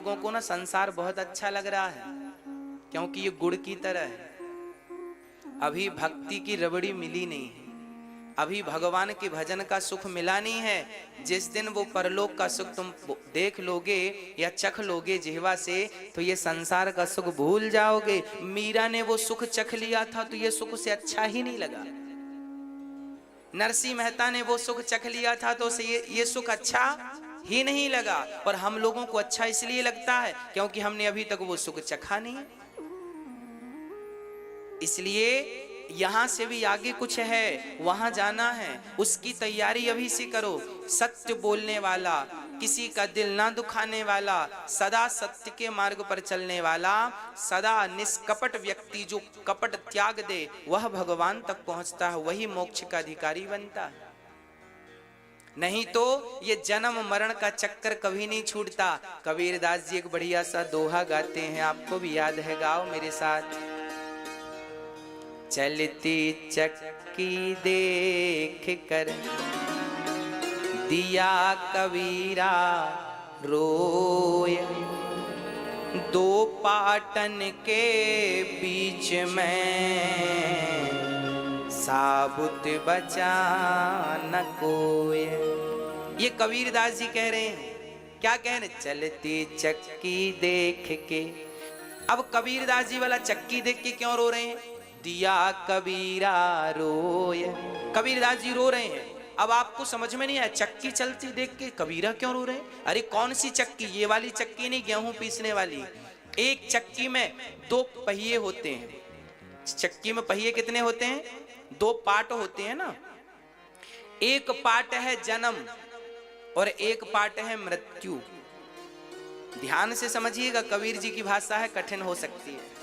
लोगों को ना संसार बहुत अच्छा लग रहा है, क्योंकि ये गुड़ की तरह है। अभी भक्ति की रबड़ी मिली नहीं है, अभी भगवान के भजन का सुख मिला नहीं है। जिस दिन वो परलोक का सुख तुम देख लोगे या चख लोगे जिह्वा से, तो ये संसार का सुख भूल जाओगे। मीरा ने वो सुख चख लिया था तो ये सुख से अच्छा ही नहीं लगा। नरसिंह मेहता ने वो सुख चख लिया था तो उसे ये सुख अच्छा ही नहीं लगा। और हम लोगों को अच्छा इसलिए लगता है क्योंकि हमने अभी तक वो सुख चखा नहीं। इसलिए यहां से भी आगे कुछ है, वहां जाना है, उसकी तैयारी अभी से करो। सत्य बोलने वाला, किसी का दिल ना दुखाने वाला, सदा सत्य के मार्ग पर चलने वाला, सदा निष्कपट व्यक्ति जो कपट त्याग दे, वह भगवान तक पहुंचता है, वही मोक्ष का अधिकारी बनता है। नहीं तो ये जन्म मरण का चक्कर कभी नहीं छूटता। कबीरदास जी एक बढ़िया सा दोहा गाते हैं, आपको भी याद है, गाओ मेरे साथ। चलती चक्की देख कर दिया कबीरा रोय, दो पाटन के बीच में साबुत बचा न कोय। ये कबीरदास जी कह रहे हैं। क्या कह रहे? चलती चक्की देख के। अब कबीरदास जी वाला चक्की देख के क्यों रो रहे हैं? दिया कबीरा रोय, कबीरदास जी रो रहे हैं। अब आपको समझ में नहीं आया, चक्की चलती देख के कबीरा क्यों रो रहे हैं? अरे कौन सी चक्की? ये वाली चक्की नहीं, गेहूं पीसने वाली। एक चक्की में दो पहिए होते हैं। चक्की में पहिए कितने होते हैं? दो पार्ट होते हैं ना। एक पार्ट है जन्म और एक पार्ट है मृत्यु। ध्यान से समझिएगा, कबीर जी की भाषा है, कठिन हो सकती है।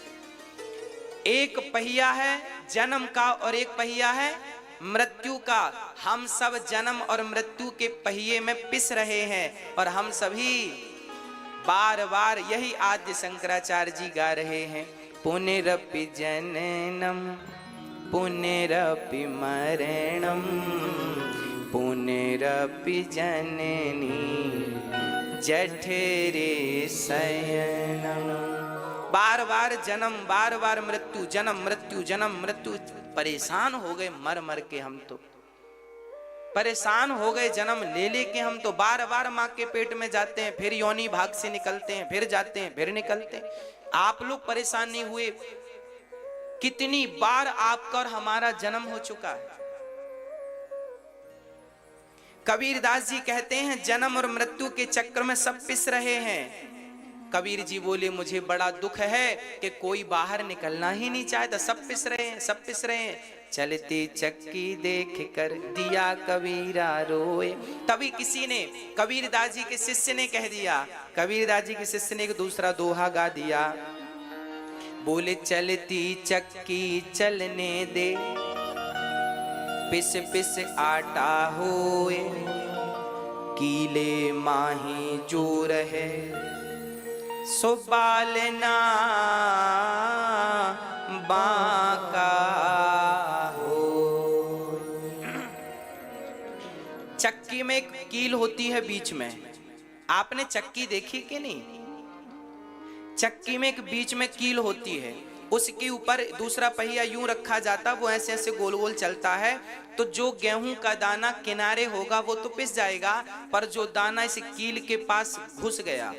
एक पहिया है जन्म का और एक पहिया है मृत्यु का। हम सब जन्म और मृत्यु के पहिए में पिस रहे हैं और हम सभी बार बार यही आद्य शंकराचार्य जी गा रहे हैं। पुनरपि जननम पुनरपि मरणम पुनरपि जननी जठरे शयनम। बार बार जन्म, बार बार मृत्यु, जन्म मृत्यु, जन्म मृत्यु। परेशान हो गए मर मर के हम तो, परेशान हो गए जन्म ले लेके हम तो। बार बार माँ के पेट में जाते हैं, फिर योनि भाग से निकलते हैं, फिर जाते हैं, फिर निकलते हैं। आप लोग परेशान नहीं हुए? कितनी बार आपका और हमारा जन्म हो चुका है। कबीरदास जी कहते हैं जन्म और मृत्यु के चक्कर में सब पिस रहे हैं। कबीर जी बोले मुझे बड़ा दुख है कि कोई बाहर निकलना ही नहीं चाहता, सब पिस रहे हैं, सब पिस रहे हैं। चलती चक्की देख कर दिया कबीरा रोए। तभी किसी ने, कबीरदास जी के शिष्य ने कह दिया, कबीरदास जी के शिष्य ने एक दूसरा दोहा गा दिया। बोले चलती चक्की चलने दे, पिस पिस आटा होए, कीले माही जो रहे सो बालना बाका हो। चक्की में एक कील होती है बीच में। आपने चक्की देखी कि नहीं? चक्की में एक बीच में कील होती है, उसके ऊपर दूसरा पहिया यूं रखा जाता, वो ऐसे ऐसे गोल गोल चलता है। तो जो गेहूं का दाना किनारे होगा वो तो पिस जाएगा, पर जो दाना इस कील के पास घुस गया,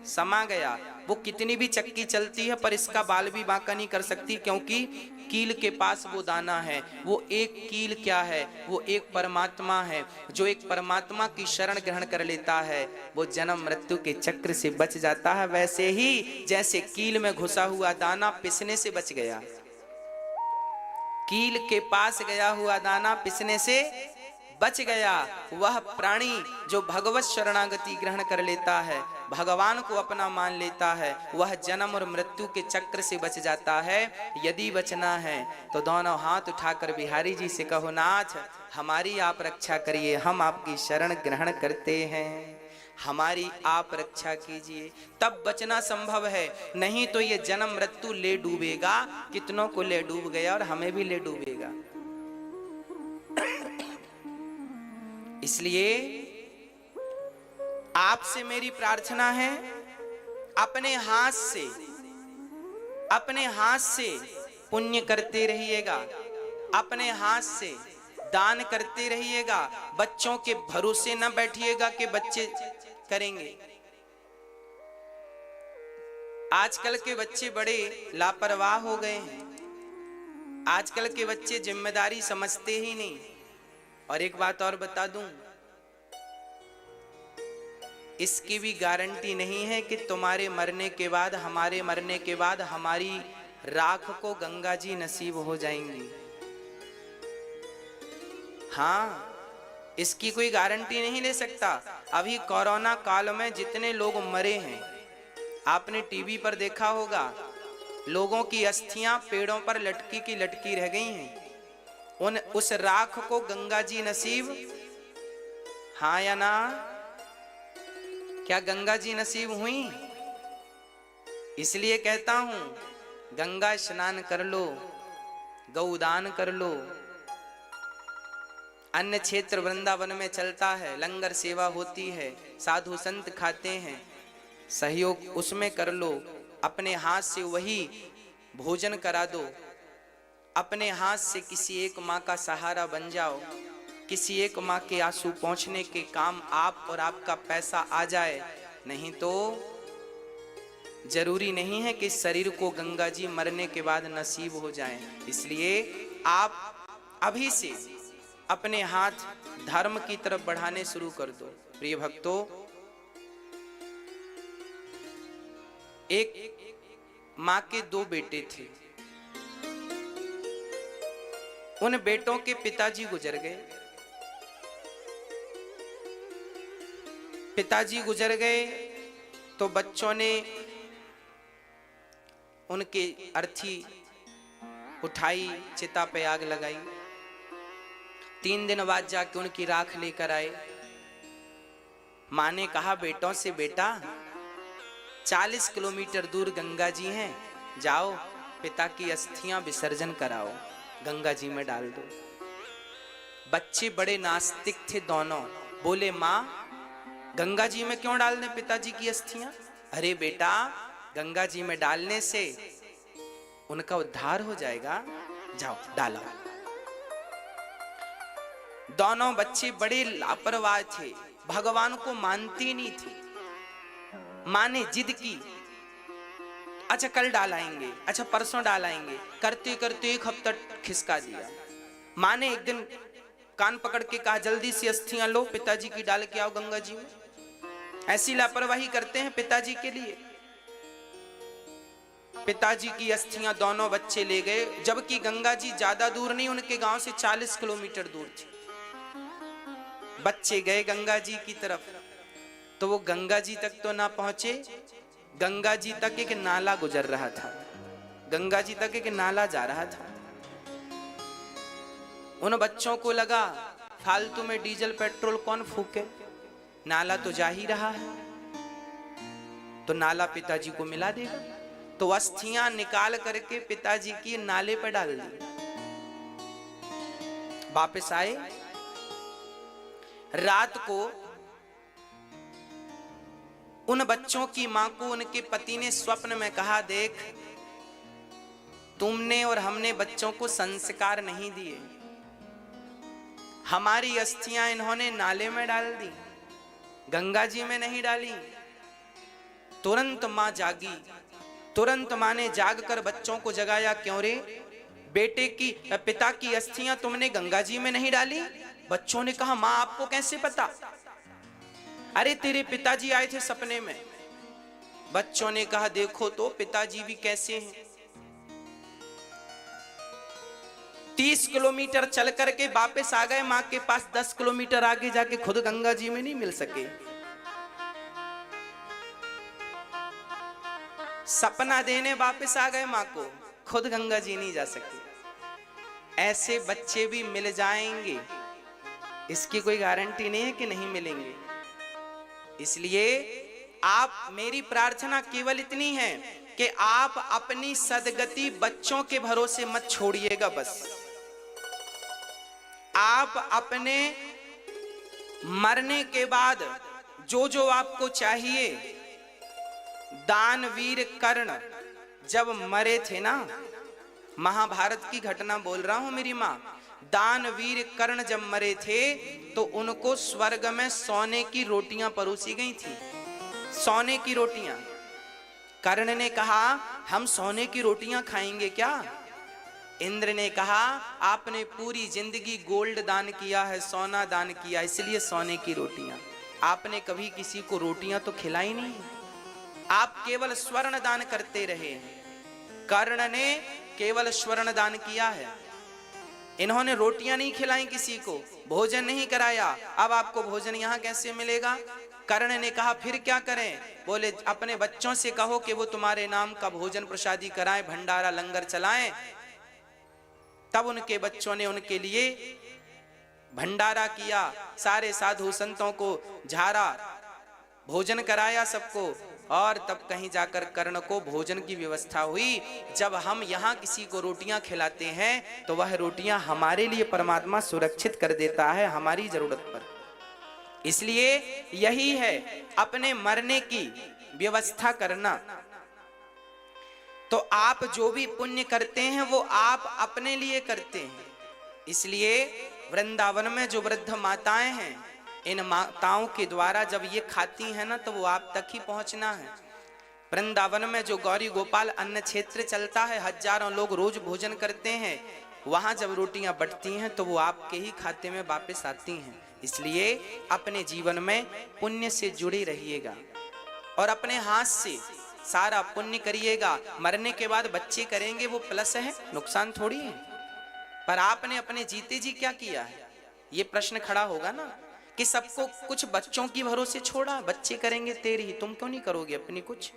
समा गया, वो कितनी भी चक्की चलती है पर इसका बाल भी बांका नहीं कर सकती, क्योंकि कील के पास वो दाना है। वो एक कील क्या है? वो एक परमात्मा है। जो एक परमात्मा की शरण ग्रहण कर लेता है वो जन्म मृत्यु के चक्र से बच जाता है। वैसे ही जैसे कील में घुसा हुआ दाना पिसने से बच गया, कील के पास गया हुआ दाना पिसने से बच गया, वह प्राणी जो भगवत शरणागति ग्रहण कर लेता है, भगवान को अपना मान लेता है, वह जन्म और मृत्यु के चक्र से बच जाता है। यदि बचना है तो दोनों हाथ उठाकर बिहारी जी से कहो, नाथ हमारी आप रक्षा करिए, हम आपकी शरण ग्रहण करते हैं, हमारी आप रक्षा कीजिए, तब बचना संभव है। नहीं तो ये जन्म मृत्यु ले डूबेगा, कितनों को ले डूब गया और हमें भी ले डूबेगा। इसलिए आपसे मेरी प्रार्थना है, अपने हाथ से पुण्य करते रहिएगा, अपने हाथ से दान करते रहिएगा। बच्चों के भरोसे न बैठिएगा कि बच्चे करेंगे। आजकल के बच्चे बड़े लापरवाह हो गए हैं। आजकल के बच्चे जिम्मेदारी समझते ही नहीं। और एक बात और बता दूं, इसकी भी गारंटी नहीं है कि तुम्हारे मरने के बाद, हमारे मरने के बाद हमारी राख को गंगा जी नसीब हो जाएंगी। हाँ, इसकी कोई गारंटी नहीं ले सकता। अभी कोरोना काल में जितने लोग मरे हैं, आपने टीवी पर देखा होगा, लोगों की अस्थियां पेड़ों पर लटकी की लटकी रह गई हैं। उस राख को गंगा जी नसीब, हाँ या ना? क्या गंगा जी नसीब हुई? इसलिए कहता हूं, गंगा स्नान कर लो, गौदान कर लो। अन्य क्षेत्र वृंदावन में चलता है, लंगर सेवा होती है, साधु संत खाते हैं, सहयोग उसमें कर लो। अपने हाथ से वही भोजन करा दो। अपने हाथ से किसी एक माँ का सहारा बन जाओ। किसी एक माँ के आंसू पहुंचने के काम आप और आपका पैसा आ जाए। नहीं तो जरूरी नहीं है कि शरीर को गंगा जी मरने के बाद नसीब हो जाए। इसलिए आप अभी से अपने हाथ धर्म की तरफ बढ़ाने शुरू कर दो। प्रिय भक्तों, एक माँ के 2 बेटे थे। उन बेटों के पिताजी गुजर गए। पिताजी गुजर गए तो बच्चों ने उनके अर्थी उठाई, चिता पे आग लगाई। 3 दिन बाद जाके उनकी राख लेकर आए। माँ ने कहा बेटों से, बेटा 40 किलोमीटर दूर गंगा जी हैं, जाओ पिता की अस्थियां विसर्जन कराओ, गंगा जी में डाल दो। बच्चे बड़े नास्तिक थे दोनों। बोले माँ, गंगा जी में क्यों डाल दें पिताजी की अस्थियां? अरे बेटा, गंगा जी में डालने से उनका उद्धार हो जाएगा, जाओ डालो। दोनों बच्चे बड़े लापरवाह थे, भगवान को मानते नहीं थे। माँ ने जिद की, अच्छा कल डालाएंगे, अच्छा परसों डालाएंगे, करते करते 1 हफ्ता खिसका दिया। माँ ने एक दिन कान पकड़ के कहा, जल्दी से अस्थियां लो, पिताजी की डाल के आओ गंगा जी में। ऐसी लापरवाही करते हैं पिताजी के लिए। पिताजी की अस्थियां दोनों बच्चे ले गए, जबकि गंगा जी ज्यादा दूर नहीं, उनके गांव से 40 किलोमीटर दूर थी। बच्चे गए गंगा जी की तरफ, तो वो गंगा जी तक तो ना पहुंचे। गंगा जी तक एक नाला गुजर रहा था, गंगा जी तक एक नाला जा रहा था। उन बच्चों को लगा फालतू में डीजल पेट्रोल कौन फूके, नाला तो जा ही रहा है, तो नाला पिताजी को मिला देगा। तो अस्थियां निकाल करके पिताजी की नाले पर डाल दी। वापस आए। रात को उन बच्चों की मां को उनके पति ने स्वप्न में कहा, देख तुमने और हमने बच्चों को संस्कार नहीं दिए, हमारी अस्थियां इन्होंने नाले में डाल दी, गंगा जी में नहीं डाली। तुरंत मां जागी। तुरंत मां ने जाग कर बच्चों को जगाया, क्यों रे बेटे की, पिता की अस्थियां तुमने गंगा जी में नहीं डाली? बच्चों ने कहा, मां आपको कैसे पता? अरे तेरे पिताजी आए थे सपने में। बच्चों ने कहा, देखो तो पिताजी भी कैसे हैं। 30 किलोमीटर चल करके वापस आ गए मां के पास। 10 किलोमीटर आगे जाके खुद गंगा जी में नहीं मिल सके। सपना देने वापस आ गए मां को, खुद गंगा जी नहीं जा सके। ऐसे बच्चे भी मिल जाएंगे, इसकी कोई गारंटी नहीं है कि नहीं मिलेंगे। इसलिए आप, मेरी प्रार्थना केवल इतनी है कि आप अपनी सदगति बच्चों के भरोसे मत छोड़िएगा। बस आप अपने मरने के बाद जो जो आपको चाहिए दानवीर कर्ण जब मरे थे ना, महाभारत की घटना बोल रहा हूं मेरी माँ, दानवीर कर्ण जब मरे थे तो उनको स्वर्ग में सोने की रोटियां परोसी गई थी, सोने की रोटियां। कर्ण ने कहा हम सोने की रोटियां खाएंगे क्या? इंद्र ने कहा आपने पूरी जिंदगी गोल्ड दान किया है, सोना दान किया, इसलिए सोने की रोटियां। आपने कभी किसी को रोटियां तो खिलाई नहीं, आप केवल स्वर्ण दान करते रहे। कर्ण ने केवल स्वर्ण दान किया है, इन्होंने रोटियां नहीं खिलाई किसी को, भोजन नहीं कराया। अब आपको भोजन यहां कैसे मिलेगा? कर्ण ने कहा फिर क्या करें? बोले अपने बच्चों से कहो कि वो तुम्हारे नाम का भोजन प्रसादी कराएं, भंडारा लंगर चलाएं। तब उनके बच्चों ने उनके लिए भंडारा किया, सारे साधु संतों को झाड़ा, भोजन कराया सबको, और तब कहीं जाकर कर्ण को भोजन की व्यवस्था हुई। जब हम यहाँ किसी को रोटियां खिलाते हैं तो वह रोटियां हमारे लिए परमात्मा सुरक्षित कर देता है हमारी जरूरत पर। इसलिए यही है अपने मरने की व्यवस्था करना। तो आप जो भी पुण्य करते हैं वो आप अपने लिए करते हैं। इसलिए वृंदावन में जो वृद्ध माताएं हैं, इन माताओं के द्वारा जब ये खाती हैं ना तो वो आप तक ही पहुंचना है। वृंदावन में जो गौरी गोपाल अन्न क्षेत्र चलता है, हजारों लोग रोज भोजन करते हैं, वहां जब रोटियां बंटती हैं तो वो आपके ही खाते में वापस आती हैं। इसलिए अपने जीवन में पुण्य से जुड़े रहिएगा और अपने हाथ से सारा पुण्य करिएगा। मरने के बाद बच्चे करेंगे वो प्लस है, नुकसान थोड़ी है। पर आपने अपने जीते जी क्या किया है, ये प्रश्न खड़ा होगा ना कि सबको कुछ बच्चों की भरोसे छोड़ा, बच्चे करेंगे तेरी ही, तुम क्यों नहीं करोगे अपनी कुछ?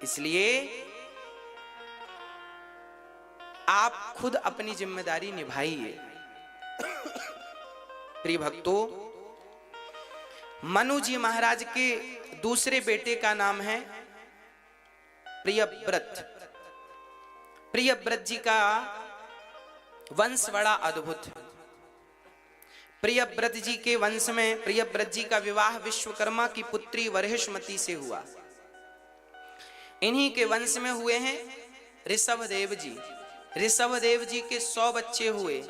इसलिए आप खुद अपनी जिम्मेदारी निभाइए। प्रिय भक्तों, मनु जी महाराज के दूसरे बेटे का नाम है प्रियव्रत। प्रियव्रत जी का वंश बड़ा अद्भुत है। प्रियव्रत जी के वंश में प्रियव्रत जी का विवाह विश्वकर्मा की पुत्री वरहिष्मती से हुआ। इन्हीं के वंश में हुए हैं ऋषभदेव जी। ऋषभदेव जी के 100 बच्चे हुए।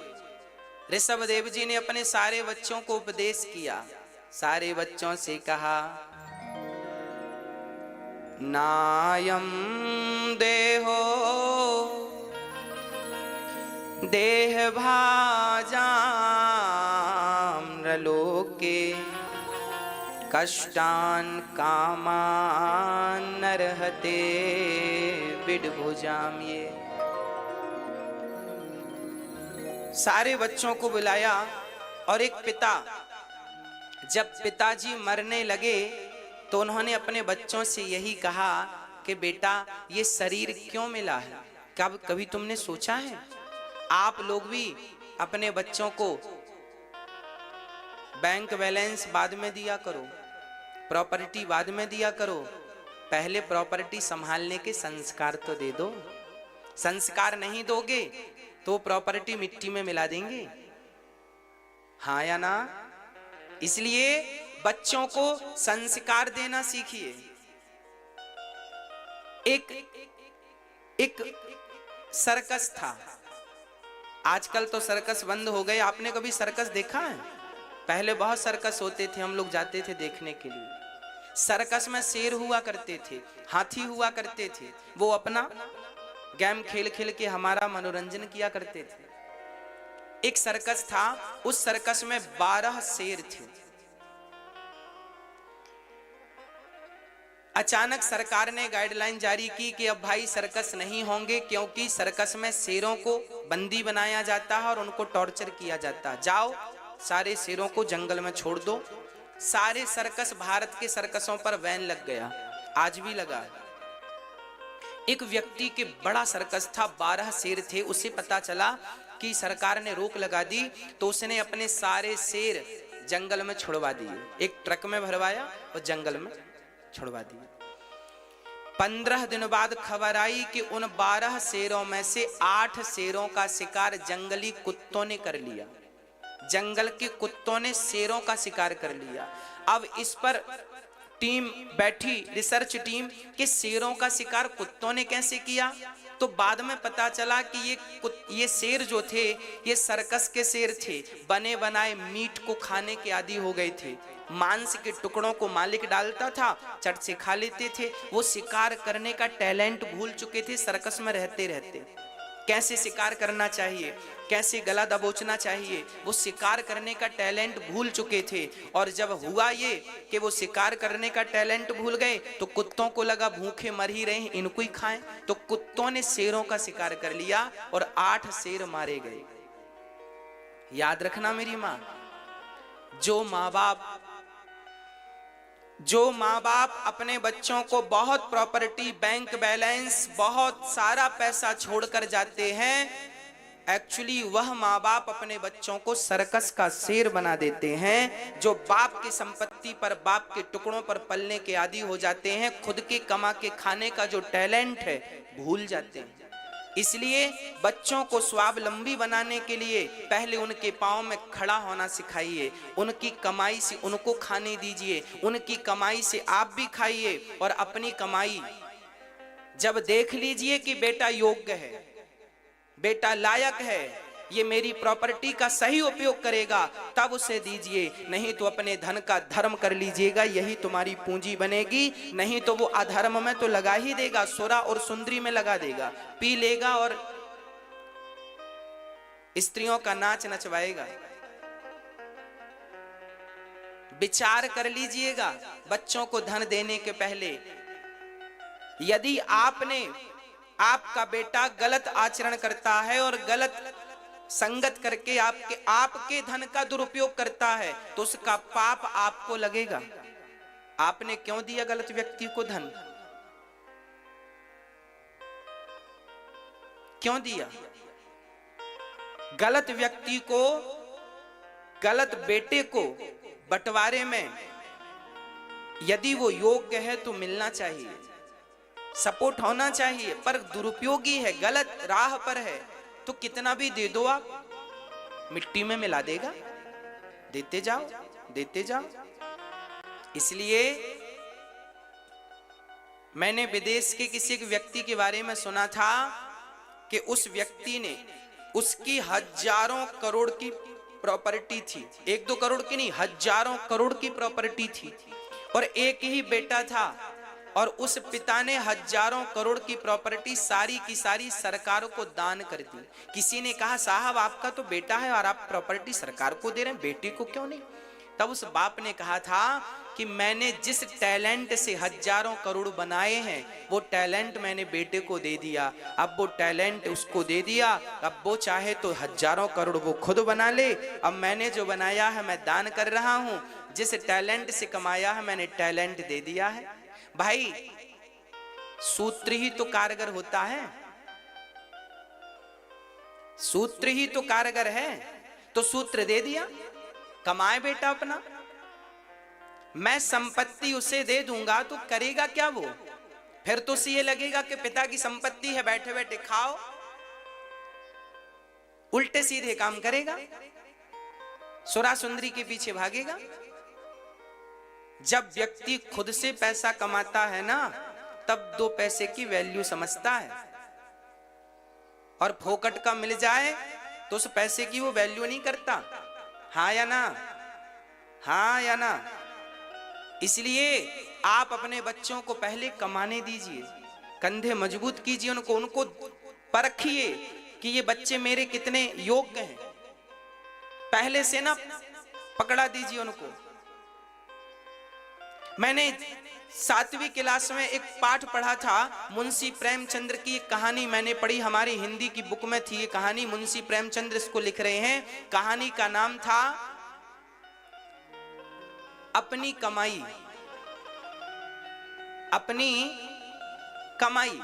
ऋषभदेव जी ने अपने सारे बच्चों को उपदेश किया, सारे बच्चों से कहा नायम देहो देह भाजाम्रलोके कष्टान कामान नरहते विडभुजाम। ये सारे बच्चों को बुलाया और एक पिता, जब पिताजी मरने लगे तो उन्होंने अपने बच्चों से यही कहा कि बेटा ये शरीर क्यों मिला है? कभी तुमने सोचा है? आप लोग भी अपने बच्चों को बैंक बैलेंस बाद में दिया करो, प्रॉपर्टी बाद में दिया करो, पहले प्रॉपर्टी संभालने के संस्कार तो दे दो। संस्कार नहीं दोगे तो प्रॉपर्टी मिट्टी में मिला देंगे, हाँ या ना? इसलिए बच्चों को संस्कार देना सीखिए। एक सर्कस था, आजकल तो सर्कस बंद हो गए। आपने कभी सर्कस देखा है? पहले बहुत सर्कस होते थे, हम लोग जाते थे देखने के लिए। सर्कस में शेर हुआ करते थे, हाथी हुआ करते थे, वो अपना गेम खेल खेल के हमारा मनोरंजन किया करते थे। एक सर्कस था, उस सर्कस में 12 शेर थे। अचानक सरकार ने गाइडलाइन जारी की कि अब भाई सर्कस नहीं होंगे, क्योंकि सर्कस में शेरों को बंदी बनाया जाता है और उनको टॉर्चर किया जाता है। जाओ सारे शेरों को जंगल में छोड़ दो। सारे सर्कस, भारत के सर्कसों पर बैन लग गया, आज भी लगा। एक व्यक्ति के बड़ा सर्कस था, 12 शेर थे। उसे पता चला कि सरकार ने रोक लगा दी, तो उसने अपने सारे शेर जंगल में छुड़वा दिए। एक ट्रक में भरवाया और जंगल में छुड़वा दिए। 15 दिन बाद खबर आई कि उन 12 शेरों में से 8 शेरों का शिकार जंगली कुत्तों ने कर लिया। जंगल के कुत्तों ने शेरों का शिकार कर लिया। अब इस पर टीम बैठी, रिसर्च टीम, कि शेरों का शिकार कुत्तों ने कैसे किया। तो बाद में पता चला कि ये शेर जो थे ये सर्कस के शेर थे, बने बनाए मीट को खाने के आदी हो गए थे। मांस के टुकड़ों को मालिक डालता था, चट से खा लेते थे। वो शिकार करने का टैलेंट भूल चुके थे सर्कस में रहते रहते। कैसे शिकार करना चाहिए, कैसे गला दबोचना चाहिए, वो शिकार करने का टैलेंट भूल चुके थे। और जब हुआ ये कि वो शिकार करने का टैलेंट भूल गए तो कुत्तों को लगा भूखे मर ही रहे हैं, इनको ही खाएं। तो कुत्तों ने शेरों का शिकार कर लिया और 8 शेर मारे गए। याद रखना मेरी माँ, जो माँ बाप अपने बच्चों को बहुत प्रॉपर्टी, बैंक बैलेंस, बहुत सारा पैसा छोड़कर जाते हैं, एक्चुअली वह माँ बाप अपने बच्चों को सर्कस का शेर बना देते हैं। जो बाप की संपत्ति पर, बाप के टुकड़ों पर पलने के आदी हो जाते हैं, खुद के कमा के खाने का जो टैलेंट है भूल जाते हैं। इसलिए बच्चों को स्वावलंबी बनाने के लिए पहले उनके पांव में खड़ा होना सिखाइए। उनकी कमाई से उनको खाने दीजिए, उनकी कमाई से आप भी खाइए। और अपनी कमाई जब देख लीजिए कि बेटा योग्य है, बेटा लायक है, ये मेरी प्रॉपर्टी का सही उपयोग करेगा, तब उसे दीजिए। नहीं तो अपने धन का धर्म कर लीजिएगा, यही तुम्हारी पूंजी बनेगी। नहीं तो वो अधर्म में तो लगा ही देगा, सुरा और सुंदरी में लगा देगा, पी लेगा और स्त्रियों का नाच नचवाएगा। विचार कर लीजिएगा बच्चों को धन देने के पहले। यदि आपका बेटा गलत आचरण करता है और गलत संगत करके आपके धन का दुरुपयोग करता है तो उसका पाप आपको लगेगा। आपने क्यों दिया गलत व्यक्ति को धन? क्यों दिया? गलत व्यक्ति को, गलत बेटे को बंटवारे में यदि वो योग्य है तो मिलना चाहिए, सपोर्ट होना चाहिए। पर दुरुपयोगी है, गलत राह पर है, तो कितना भी दे दो आप, मिट्टी में मिला देगा। देते जाओ, देते जाओ। इसलिए मैंने विदेश के किसी एक व्यक्ति के बारे में सुना था कि उस व्यक्ति ने, उसकी हजारों करोड़ की प्रॉपर्टी थी, 1-2 करोड़ की नहीं, हजारों करोड़ की प्रॉपर्टी थी, और एक ही बेटा था। और उस पिता ने हजारों करोड़ की प्रॉपर्टी सारी की सारी सरकार को दान कर दी। किसी ने कहा साहब आपका तो बेटा है और आप प्रॉपर्टी सरकार को दे रहे हैं, बेटे को क्यों नहीं? तब उस बाप ने कहा था कि मैंने जिस टैलेंट से हजारों करोड़ बनाए हैं वो टैलेंट मैंने बेटे को दे दिया। अब वो टैलेंट उसको दे दिया, अब वो चाहे तो हजारों करोड़ वो खुद बना ले। अब मैंने जो बनाया है मैं दान कर रहा हूं, जिस टैलेंट से कमाया है मैंने टैलेंट दे दिया है। भाई सूत्र ही तो कारगर होता है, सूत्र ही तो कारगर है। तो सूत्र दे दिया, कमाए बेटा अपना। मैं संपत्ति उसे दे दूंगा तो करेगा क्या वो? फिर तो उसे ये लगेगा कि पिता की संपत्ति है, बैठे बैठे खाओ, उल्टे सीधे काम करेगा, सुरा सुंदरी के पीछे भागेगा। जब व्यक्ति खुद से पैसा कमाता है ना, तब 2 पैसे की वैल्यू समझता है। और फोकट का मिल जाए तो उस पैसे की वो वैल्यू नहीं करता। हाँ या ना? हाँ या ना? इसलिए आप अपने बच्चों को पहले कमाने दीजिए, कंधे मजबूत कीजिए, उनको परखिए कि ये बच्चे मेरे कितने योग्य हैं। पहले से ना पकड़ा दीजिए उनको। मैंने 7वीं क्लास में एक पाठ पढ़ा था, मुंशी प्रेमचंद्र की एक कहानी मैंने पढ़ी, हमारी हिंदी की बुक में थी ये कहानी। मुंशी प्रेमचंद्र इसको लिख रहे हैं। कहानी का नाम था अपनी कमाई। अपनी कमाई।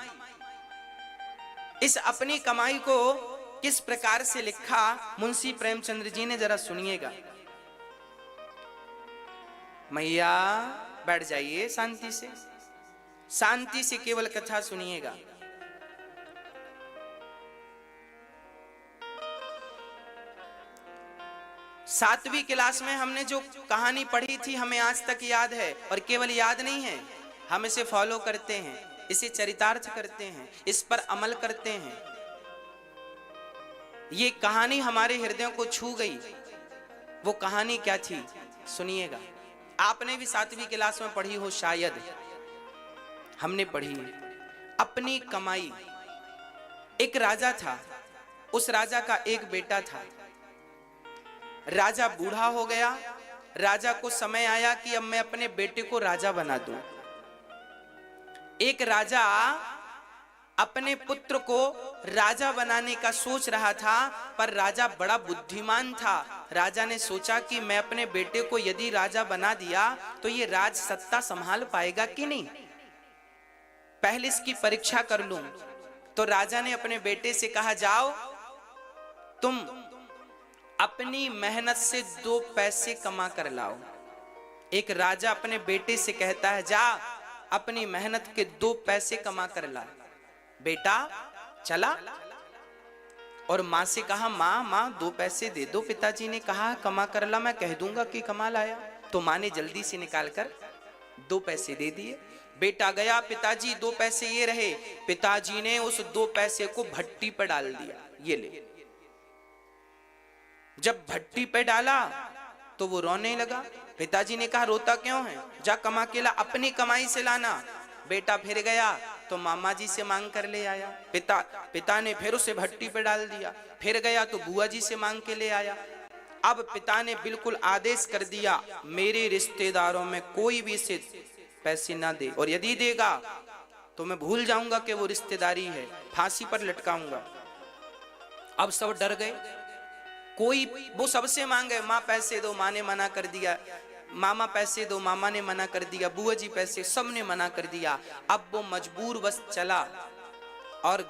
इस अपनी कमाई को किस प्रकार से लिखा मुंशी प्रेमचंद्र जी ने, जरा सुनिएगा। मैया बैठ जाइए शांति से, शांति से केवल कथा सुनिएगा। 7वीं क्लास में हमने जो कहानी पढ़ी थी हमें आज तक याद है, और केवल याद नहीं है, हम इसे फॉलो करते हैं, इसे चरितार्थ करते हैं, इस पर अमल करते हैं। ये कहानी हमारे हृदयों को छू गई। वो कहानी क्या थी सुनिएगा। आपने भी 7वीं क्लास में पढ़ी हो शायद, हमने पढ़ी। अपनी कमाई। एक राजा था, उस राजा का एक बेटा था। राजा बूढ़ा हो गया। राजा को समय आया कि अब मैं अपने बेटे को राजा बना दूं। एक राजा अपने पुत्र को राजा बनाने का सोच रहा था, पर राजा बड़ा बुद्धिमान था। राजा ने सोचा कि मैं अपने बेटे को यदि राजा बना दिया तो ये राज सत्ता संभाल पाएगा कि नहीं, पहले इसकी परीक्षा कर लूं। तो राजा ने अपने बेटे से कहा, जाओ तुम अपनी मेहनत से 2 पैसे कमा कर लाओ। एक राजा अपने बेटे से कहता है, जा अपनी मेहनत के 2 पैसे कमा कर ला। बेटा चला और माँ से कहा, माँ 2 पैसे दे दो। पिताजी ने कहा, कमा कर ला, मैं कह दूंगा कि कमा लाया। तो माँ ने जल्दी से निकालकर 2 पैसे दे दिए। बेटा गया, पिताजी 2 पैसे ये रहे। पिताजी ने उस 2 पैसे को भट्टी पर डाल दिया, ये ले। जब भट्टी पे डाला तो वो रोने लगा। पिताजी ने कहा, रोता क्यों है, जा कमा के ला, अपनी कमाई से लाना। बेटा फिर गया तो मामा जी से मांग कर ले आया। पिता ने फिर उसे भट्टी पे डाल दिया। फिर गया तो बुआ जी से मांग के ले आया। अब पिता ने बिल्कुल आदेश कर दिया, मेरे रिश्तेदारों में कोई भी इसे पैसे ना दे, और यदि देगा तो मैं भूल जाऊंगा कि वो रिश्तेदारी है, फांसी पर लटकाऊंगा। अब सब डर गए। कोई वो सबसे मांगे, माँ पैसे दो, माँ ने मना कर दिया। मामा पैसे दो, मामा ने मना कर दिया। बुआ जी पैसे, सब ने मना कर दिया। अब वो मजबूर बस चला और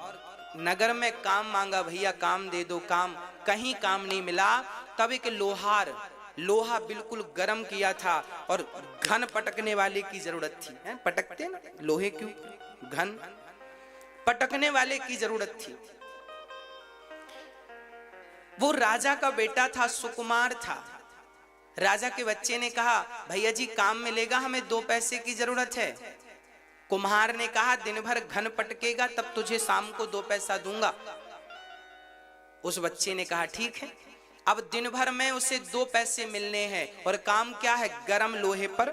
नगर में काम मांगा, भैया काम दे दो, काम। कहीं काम नहीं मिला। तब एक लोहा बिल्कुल गर्म किया था और घन पटकने वाले की जरूरत थी। है पटकते ना लोहे, क्यों घन पटकने वाले की जरूरत थी। वो राजा का बेटा था, सुकुमार था। राजा के बच्चे ने कहा, भैया जी काम मिलेगा, हमें 2 पैसे की जरूरत है। कुम्हार ने कहा, दिन भर घन पटकेगा तब तुझे शाम को 2 पैसा दूंगा। उस बच्चे ने कहा, ठीक है। अब दिन भर में उसे 2 पैसे मिलने हैं, और काम क्या है, गरम लोहे पर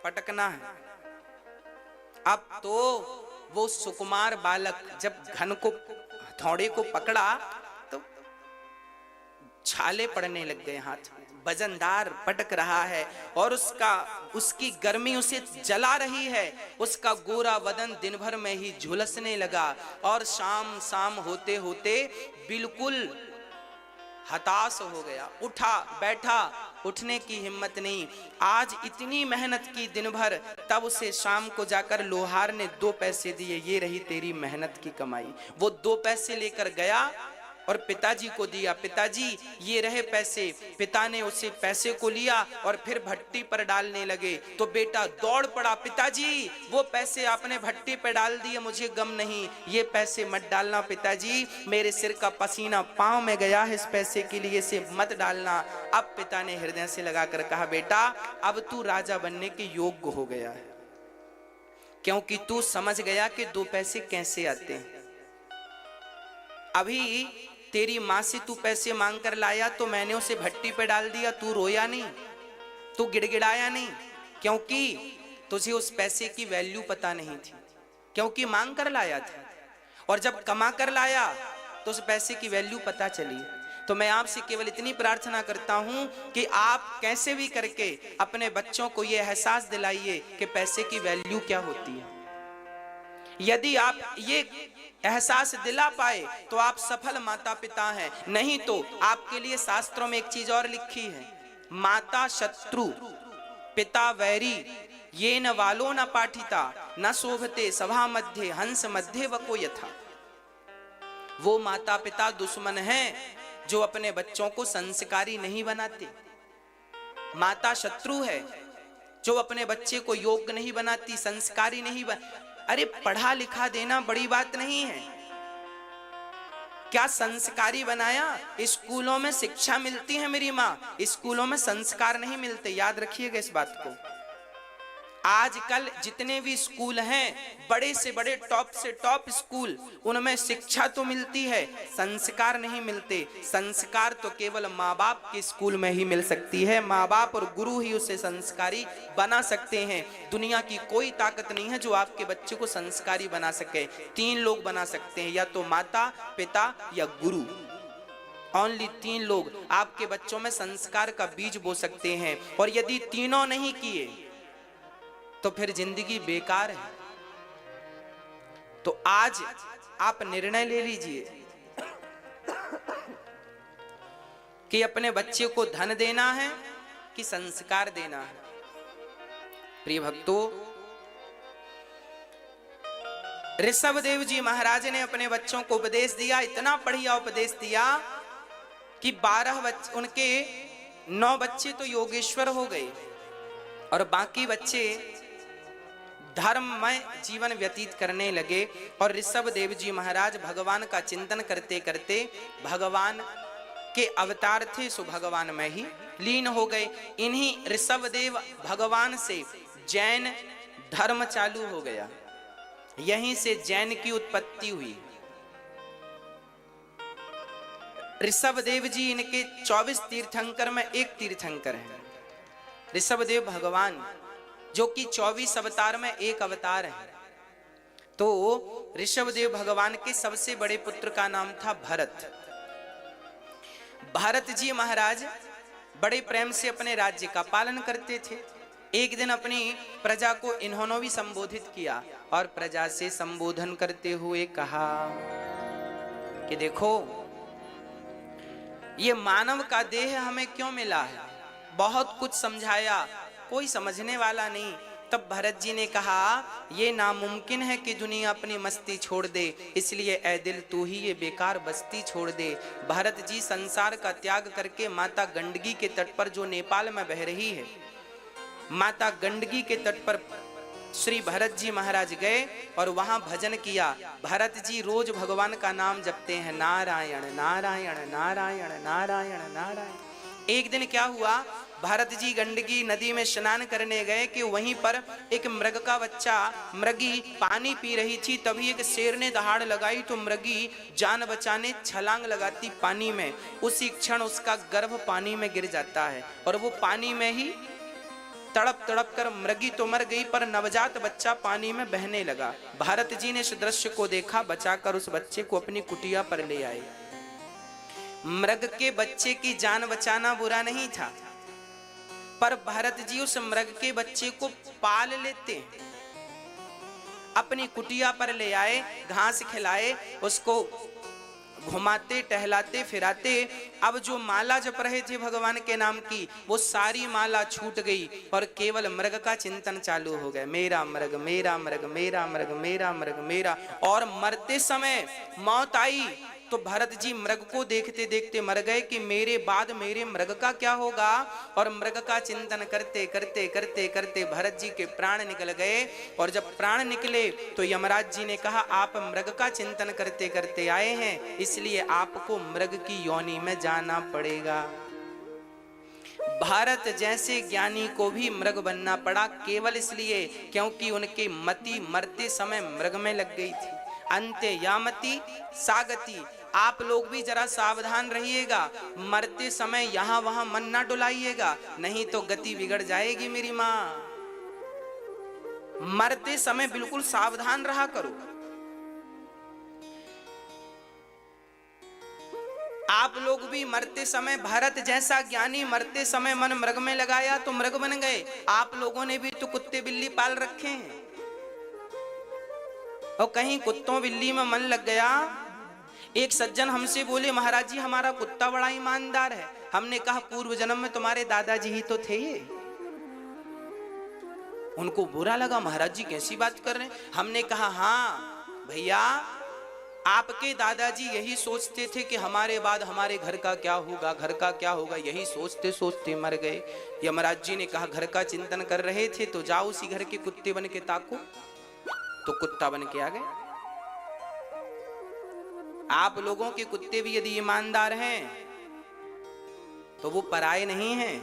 पटकना है। अब तो वो सुकुमार बालक जब घन को, हथौड़े को पकड़ा तो छाले पड़ने लग गए हाथ में। वजनदार पटक रहा है और उसकी गर्मी उसे जला रही है। उसका गोरा बदन दिन भर में ही झुलसने लगा और शाम होते होते बिल्कुल हताश हो गया। उठा बैठा, उठने की हिम्मत नहीं। आज इतनी मेहनत की दिन भर, तब उसे शाम को जाकर लोहार ने 2 पैसे दिए, ये रही तेरी मेहनत की कमाई। वो 2 पैसे लेकर गया और पिताजी को दिया, पिताजी ये रहे पैसे। पिता ने उसे पैसे को लिया और फिर भट्टी पर डालने लगे। तो बेटा दौड़ पड़ा, पिताजी वो पैसे आपने भट्टी पर डाल दिए, मुझे गम नहीं, ये पैसे मत डालना पिताजी, मेरे सिर का पसीना पांव में गया है इस पैसे के लिए, इसे मत डालना। अब पिता ने हृदय से लगाकर कहा, बेटा अब तू राजा बनने के योग्य हो गया है, क्योंकि तू समझ गया कि 2 पैसे कैसे आते हैं। अभी तेरी माँ से तू पैसे मांग कर लाया तो मैंने उसे भट्टी पे डाल दिया, तू रोया नहीं, तू गिड़गिड़ाया नहीं, क्योंकि तुझे उस पैसे की वैल्यू पता नहीं थी, क्योंकि मांग कर लाया था। और जब कमा कर लाया तो उस पैसे की वैल्यू पता चली। तो मैं आपसे केवल इतनी प्रार्थना करता हूं कि आप कैसे भी करके अपने बच्चों को यह एहसास दिलाइए कि पैसे की वैल्यू क्या होती है। यदि आप ये एहसास दिला पाए तो आप सफल माता पिता हैं। नहीं तो आपके लिए शास्त्रों में एक चीज और लिखी है, माता शत्रु पिता वैरी, ये न वालो न पाठिता, न शोभते सभा मध्य हंस मध्य वको यथा। वो माता पिता दुश्मन हैं जो अपने बच्चों को संस्कारी नहीं बनाते। माता शत्रु है जो अपने बच्चे को योग्य नहीं बनाती, संस्कारी नहीं अरे पढ़ा लिखा देना बड़ी बात नहीं है, क्या संस्कारी बनाया? स्कूलों में शिक्षा मिलती है मेरी माँ, स्कूलों में संस्कार नहीं मिलते। याद रखिएगा इस बात को। आजकल जितने भी स्कूल हैं, बड़े से बड़े टॉप से टॉप स्कूल, उनमें शिक्षा तो मिलती है, संस्कार नहीं मिलते। संस्कार तो केवल माँ बाप के स्कूल में ही मिल सकती है। माँ बाप और गुरु ही उसे संस्कारी बना सकते हैं। दुनिया की कोई ताकत नहीं है जो आपके बच्चे को संस्कारी बना सके। 3 लोग बना सकते हैं, या तो माता, पिता या गुरु। ओनली 3 लोग आपके बच्चों में संस्कार का बीज बो सकते हैं। और यदि तीनों नहीं किए तो फिर जिंदगी बेकार है। तो आज आप निर्णय ले लीजिए कि अपने बच्चे को धन देना है कि संस्कार देना है। प्रिय भक्तों, ऋषभदेव जी महाराज ने अपने बच्चों को उपदेश दिया, इतना बढ़िया उपदेश दिया कि 12 बच्चे, उनके 9 बच्चे तो योगेश्वर हो गए और बाकी बच्चे धर्ममय जीवन व्यतीत करने लगे। और ऋषभदेव जी महाराज भगवान का चिंतन करते करते भगवान के अवतार थे, सो भगवान में ही लीन हो गए। इन्हीं ऋषभदेव भगवान से जैन धर्म चालू हो गया, यहीं से जैन की उत्पत्ति हुई। ऋषभदेव जी इनके 24 तीर्थंकर में एक तीर्थंकर है। ऋषभदेव भगवान जो कि 24 अवतार में एक अवतार है। तो ऋषभदेव भगवान के सबसे बड़े पुत्र का नाम था भरत। भरत जी महाराज बड़े प्रेम से अपने राज्य का पालन करते थे। एक दिन अपनी प्रजा को इन्होंने भी संबोधित किया और प्रजा से संबोधन करते हुए कहा कि देखो, ये मानव का देह हमें क्यों मिला है? बहुत कुछ समझाया, कोई समझने वाला नहीं। तब भरत जी ने कहा, ये नामुमकिन है कि दुनिया अपनी मस्ती छोड़ दे, इसलिए ए दिल तू ही ये बेकार बस्ती छोड़ दे। भरत जी संसार का त्याग करके माता गंडकी के तट पर, जो नेपाल में बह रही है, माता गंडकी के तट पर श्री भरत जी महाराज गए और वहां भजन किया। भरत जी रोज भगवान का नाम जपते हैं, नारायण नारायण नारायण नारायण नारायण। एक दिन क्या हुआ, भरत जी गंडकी नदी में स्नान करने गए कि वहीं पर एक मृग का बच्चा, मृगी पानी पी रही थी। तभी एक शेर ने दहाड़ लगाई तो मृगी जान बचाने छलांग लगाती पानी में। उसी क्षण उसका गर्भ पानी में गिर जाता है और वो पानी में ही तड़प तड़प कर, मृगी तो मर गई पर नवजात बच्चा पानी में बहने लगा। भरत जी ने इस दृश्य को देखा, बचाकर उस बच्चे को अपनी कुटिया पर ले आए। मृग के बच्चे की जान बचाना बुरा नहीं था, पर भरत जी उस मृग के बच्चे को पाल लेते, अपनी कुटिया पर ले आए, घास खिलाए, उसको घुमाते टहलाते फिराते। अब जो माला जप रहे थे भगवान के नाम की, वो सारी माला छूट गई और केवल मृग का चिंतन चालू हो गया, मेरा मृग मेरा मृग मेरा मृग मेरा मृग मेरा। और मरते समय मौत आई तो भरत जी मृग को देखते देखते मर गए कि मेरे बाद मेरे मृग का क्या होगा। और मृग का चिंतन करते करते करते करते भरत जी के प्राण निकल गए। और जब प्राण निकले तो यमराज जी ने कहा, आप मृग का चिंतन करते करते आए हैं, इसलिए आपको मृग की योनि में जाना पड़ेगा। भारत जैसे ज्ञानी को भी मृग बनना पड़ा, केवल इसलिए क्योंकि उनकी मति मरते समय मृग में लग गई थी। अंत्य यामति सागति। आप लोग भी जरा सावधान रहिएगा, मरते समय यहां वहां मन ना डुलाइएगा, नहीं तो गति बिगड़ जाएगी मेरी मां। मरते समय बिल्कुल सावधान रहा करो। आप लोग भी मरते समय, भारत जैसा ज्ञानी मरते समय मन मृग में लगाया तो मृग बन गए। आप लोगों ने भी तो कुत्ते बिल्ली पाल रखे हैं, और कहीं कुत्तों बिल्ली में मन लग गया। एक सज्जन हमसे बोले, महाराज जी हमारा कुत्ता बड़ा ईमानदार है। हमने कहा, पूर्व जन्म में तुम्हारे दादाजी ही तो थे ये। उनको बुरा लगा, महाराज जी कैसी बात कर रहे हैं। हमने कहा, हाँ भैया, आपके दादाजी यही सोचते थे कि हमारे बाद हमारे घर का क्या होगा, घर का क्या होगा, यही सोचते सोचते मर गए। यमराज जी ने कहा, घर का चिंतन कर रहे थे तो जाओ उसी घर के कुत्ते बन के ताको। तो कुत्ता बन के आ गए। आप लोगों के कुत्ते भी यदि ईमानदार हैं तो वो पराये नहीं हैं,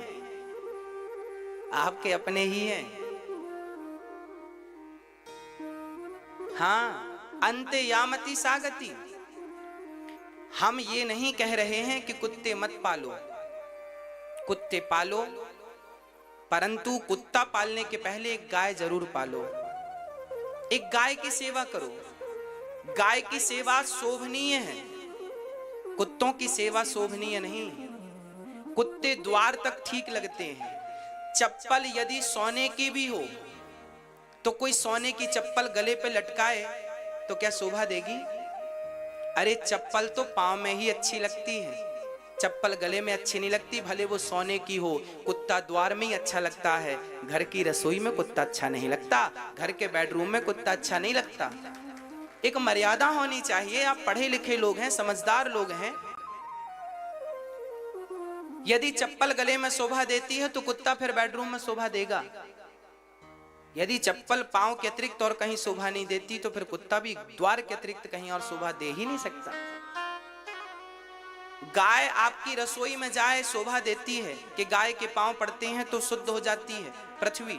आपके अपने ही हैं। हाँ, अंते यामति सागति। हम ये नहीं कह रहे हैं कि कुत्ते मत पालो, कुत्ते पालो, परंतु कुत्ता पालने के पहले एक गाय जरूर पालो। एक गाय की सेवा करो। गाय की सेवा शोभनीय है, कुत्तों की सेवा शोभनीय नहीं। कुत्ते द्वार तक ठीक लगते हैं। चप्पल यदि सोने की भी हो तो कोई सोने की चप्पल गले पे लटकाए तो क्या शोभा देगी? अरे चप्पल तो पांव में ही अच्छी लगती है, चप्पल गले में अच्छी नहीं लगती, भले वो सोने की हो। कुत्ता द्वार में ही अच्छा लगता है, घर की रसोई में कुत्ता अच्छा नहीं लगता, घर के बेडरूम में कुत्ता अच्छा नहीं लगता। एक मर्यादा होनी चाहिए। आप पढ़े लिखे लोग हैं, समझदार लोग हैं। यदि चप्पल गले में शोभा देती है तो कुत्ता फिर बेडरूम में शोभा देगा। यदि चप्पल पांव के अतिरिक्त और कहीं शोभा नहीं देती तो फिर कुत्ता भी द्वार के अतिरिक्त कहीं और शोभा दे ही नहीं सकता। गाय आपकी रसोई में जाए शोभा देती है कि गाय के पांव पड़ते हैं तो शुद्ध हो जाती है पृथ्वी।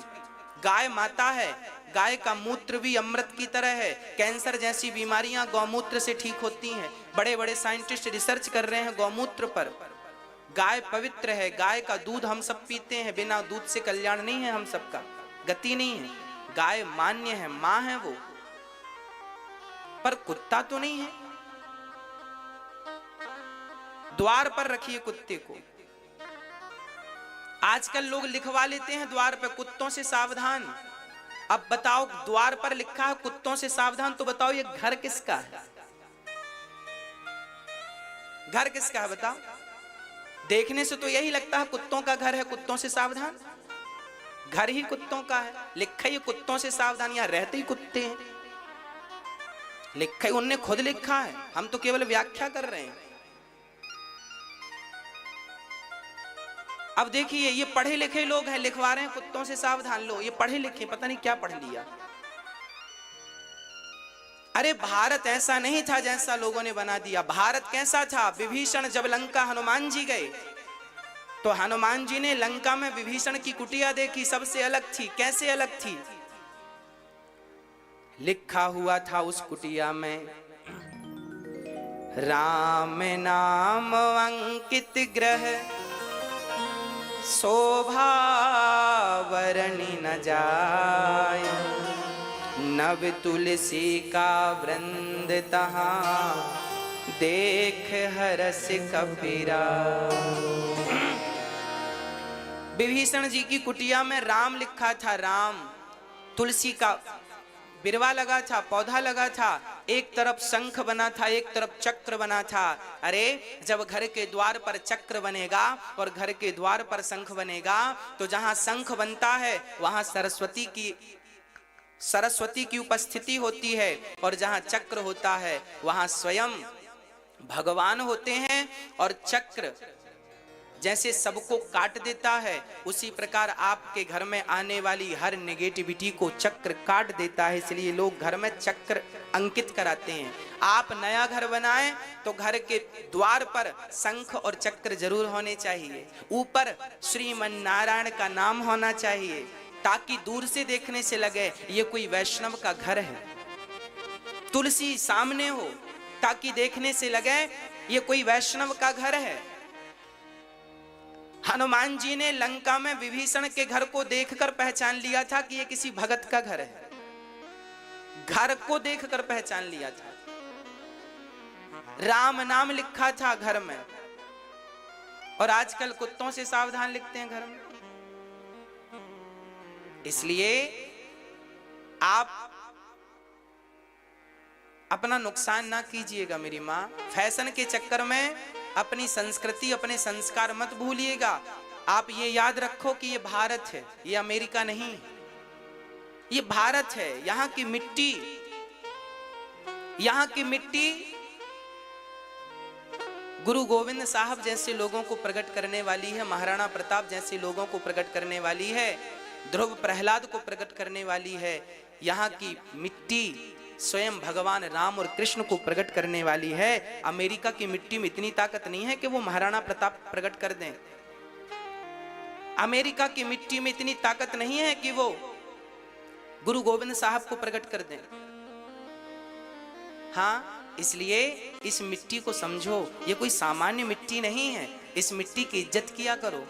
गाय माता है, गाय का मूत्र भी अमृत की तरह है। कैंसर जैसी बीमारियां गौमूत्र से ठीक होती हैं। बड़े बड़े साइंटिस्ट रिसर्च कर रहे हैं गौमूत्र पर। गाय पवित्र है, गाय का दूध हम सब पीते हैं, बिना दूध से कल्याण नहीं है, हम सबका गति नहीं है। गाय मान्य है, मां है वो, पर कुत्ता तो नहीं है। द्वार पर रखिए कुत्ते को। आजकल लोग लिखवा लेते हैं द्वार पर कुत्तों से सावधान। अब बताओ, द्वार पर लिखा है कुत्तों से सावधान, तो बताओ ये घर किसका है? घर किसका है बताओ? देखने से तो यही लगता है कुत्तों का घर है, कुत्तों से सावधान। घर ही कुत्तों का है, लिखा ही कुत्तों से सावधान, यहां रहते ही कुत्ते हैं। लिखा ही उनने खुद लिखा है, हम तो केवल व्याख्या कर रहे हैं। अब देखिए, ये पढ़े लिखे लोग हैं, लिखवा रहे हैं कुत्तों से सावधान। लो, ये पढ़े लिखे, पता नहीं क्या पढ़ लिया। अरे भारत ऐसा नहीं था जैसा लोगों ने बना दिया। भारत कैसा था? विभीषण जब लंका हनुमान जी गए तो हनुमान जी ने लंका में विभीषण की कुटिया देखी, सबसे अलग थी। कैसे अलग थी? लिखा हुआ था उस कुटिया में, राम नाम अंकित ग्रह, शोभा वर्णि न जाय, नव तुलसी का वृंद तहां, देख हरस कबीरा। विभीषण जी की कुटिया में राम लिखा था, राम। तुलसी का बिरवा लगा था, पौधा लगा था, एक तरफ शंख बना था, एक तरफ चक्र बना था। अरे जब घर के द्वार पर चक्र बनेगा और घर के द्वार पर शंख बनेगा तो जहां शंख बनता है वहां सरस्वती की उपस्थिति होती है, और जहां चक्र होता है वहां स्वयं भगवान होते हैं। और चक्र जैसे सबको काट देता है, उसी प्रकार आपके घर में आने वाली हर नेगेटिविटी को चक्र काट देता है। इसलिए लोग घर में चक्र अंकित कराते हैं। आप नया घर बनाएं तो घर के द्वार पर शंख और चक्र जरूर होने चाहिए। ऊपर श्रीमन नारायण का नाम होना चाहिए, ताकि दूर से देखने से लगे ये कोई वैष्णव का घर है। तुलसी सामने हो ताकि देखने से लगे ये कोई वैष्णव का घर है। हनुमान जी ने लंका में विभीषण के घर को देखकर पहचान लिया था कि ये किसी भगत का घर है। घर को देखकर पहचान लिया था। राम नाम लिखा था घर में, और आजकल कुत्तों से सावधान लिखते हैं घर में। इसलिए आप अपना नुकसान ना कीजिएगा मेरी मां। फैशन के चक्कर में अपनी संस्कृति, अपने संस्कार मत भूलिएगा। आप ये याद रखो कि ये भारत है, ये अमेरिका नहीं है, ये भारत है। यहाँ की मिट्टी, यहाँ की मिट्टी गुरु गोविंद साहब जैसे लोगों को प्रकट करने वाली है, महाराणा प्रताप जैसे लोगों को प्रकट करने वाली है, ध्रुव प्रहलाद को प्रकट करने वाली है। यहाँ की मिट्टी स्वयं भगवान राम और कृष्ण को प्रकट करने वाली है। अमेरिका की मिट्टी में इतनी ताकत नहीं है कि वो महाराणा प्रताप प्रकट कर दें। अमेरिका की मिट्टी में इतनी ताकत नहीं है कि वो गुरु गोविंद साहब को प्रकट कर दें। हाँ, इसलिए इस मिट्टी को समझो, ये कोई सामान्य मिट्टी नहीं है। इस मिट्टी की इज्जत किया करो।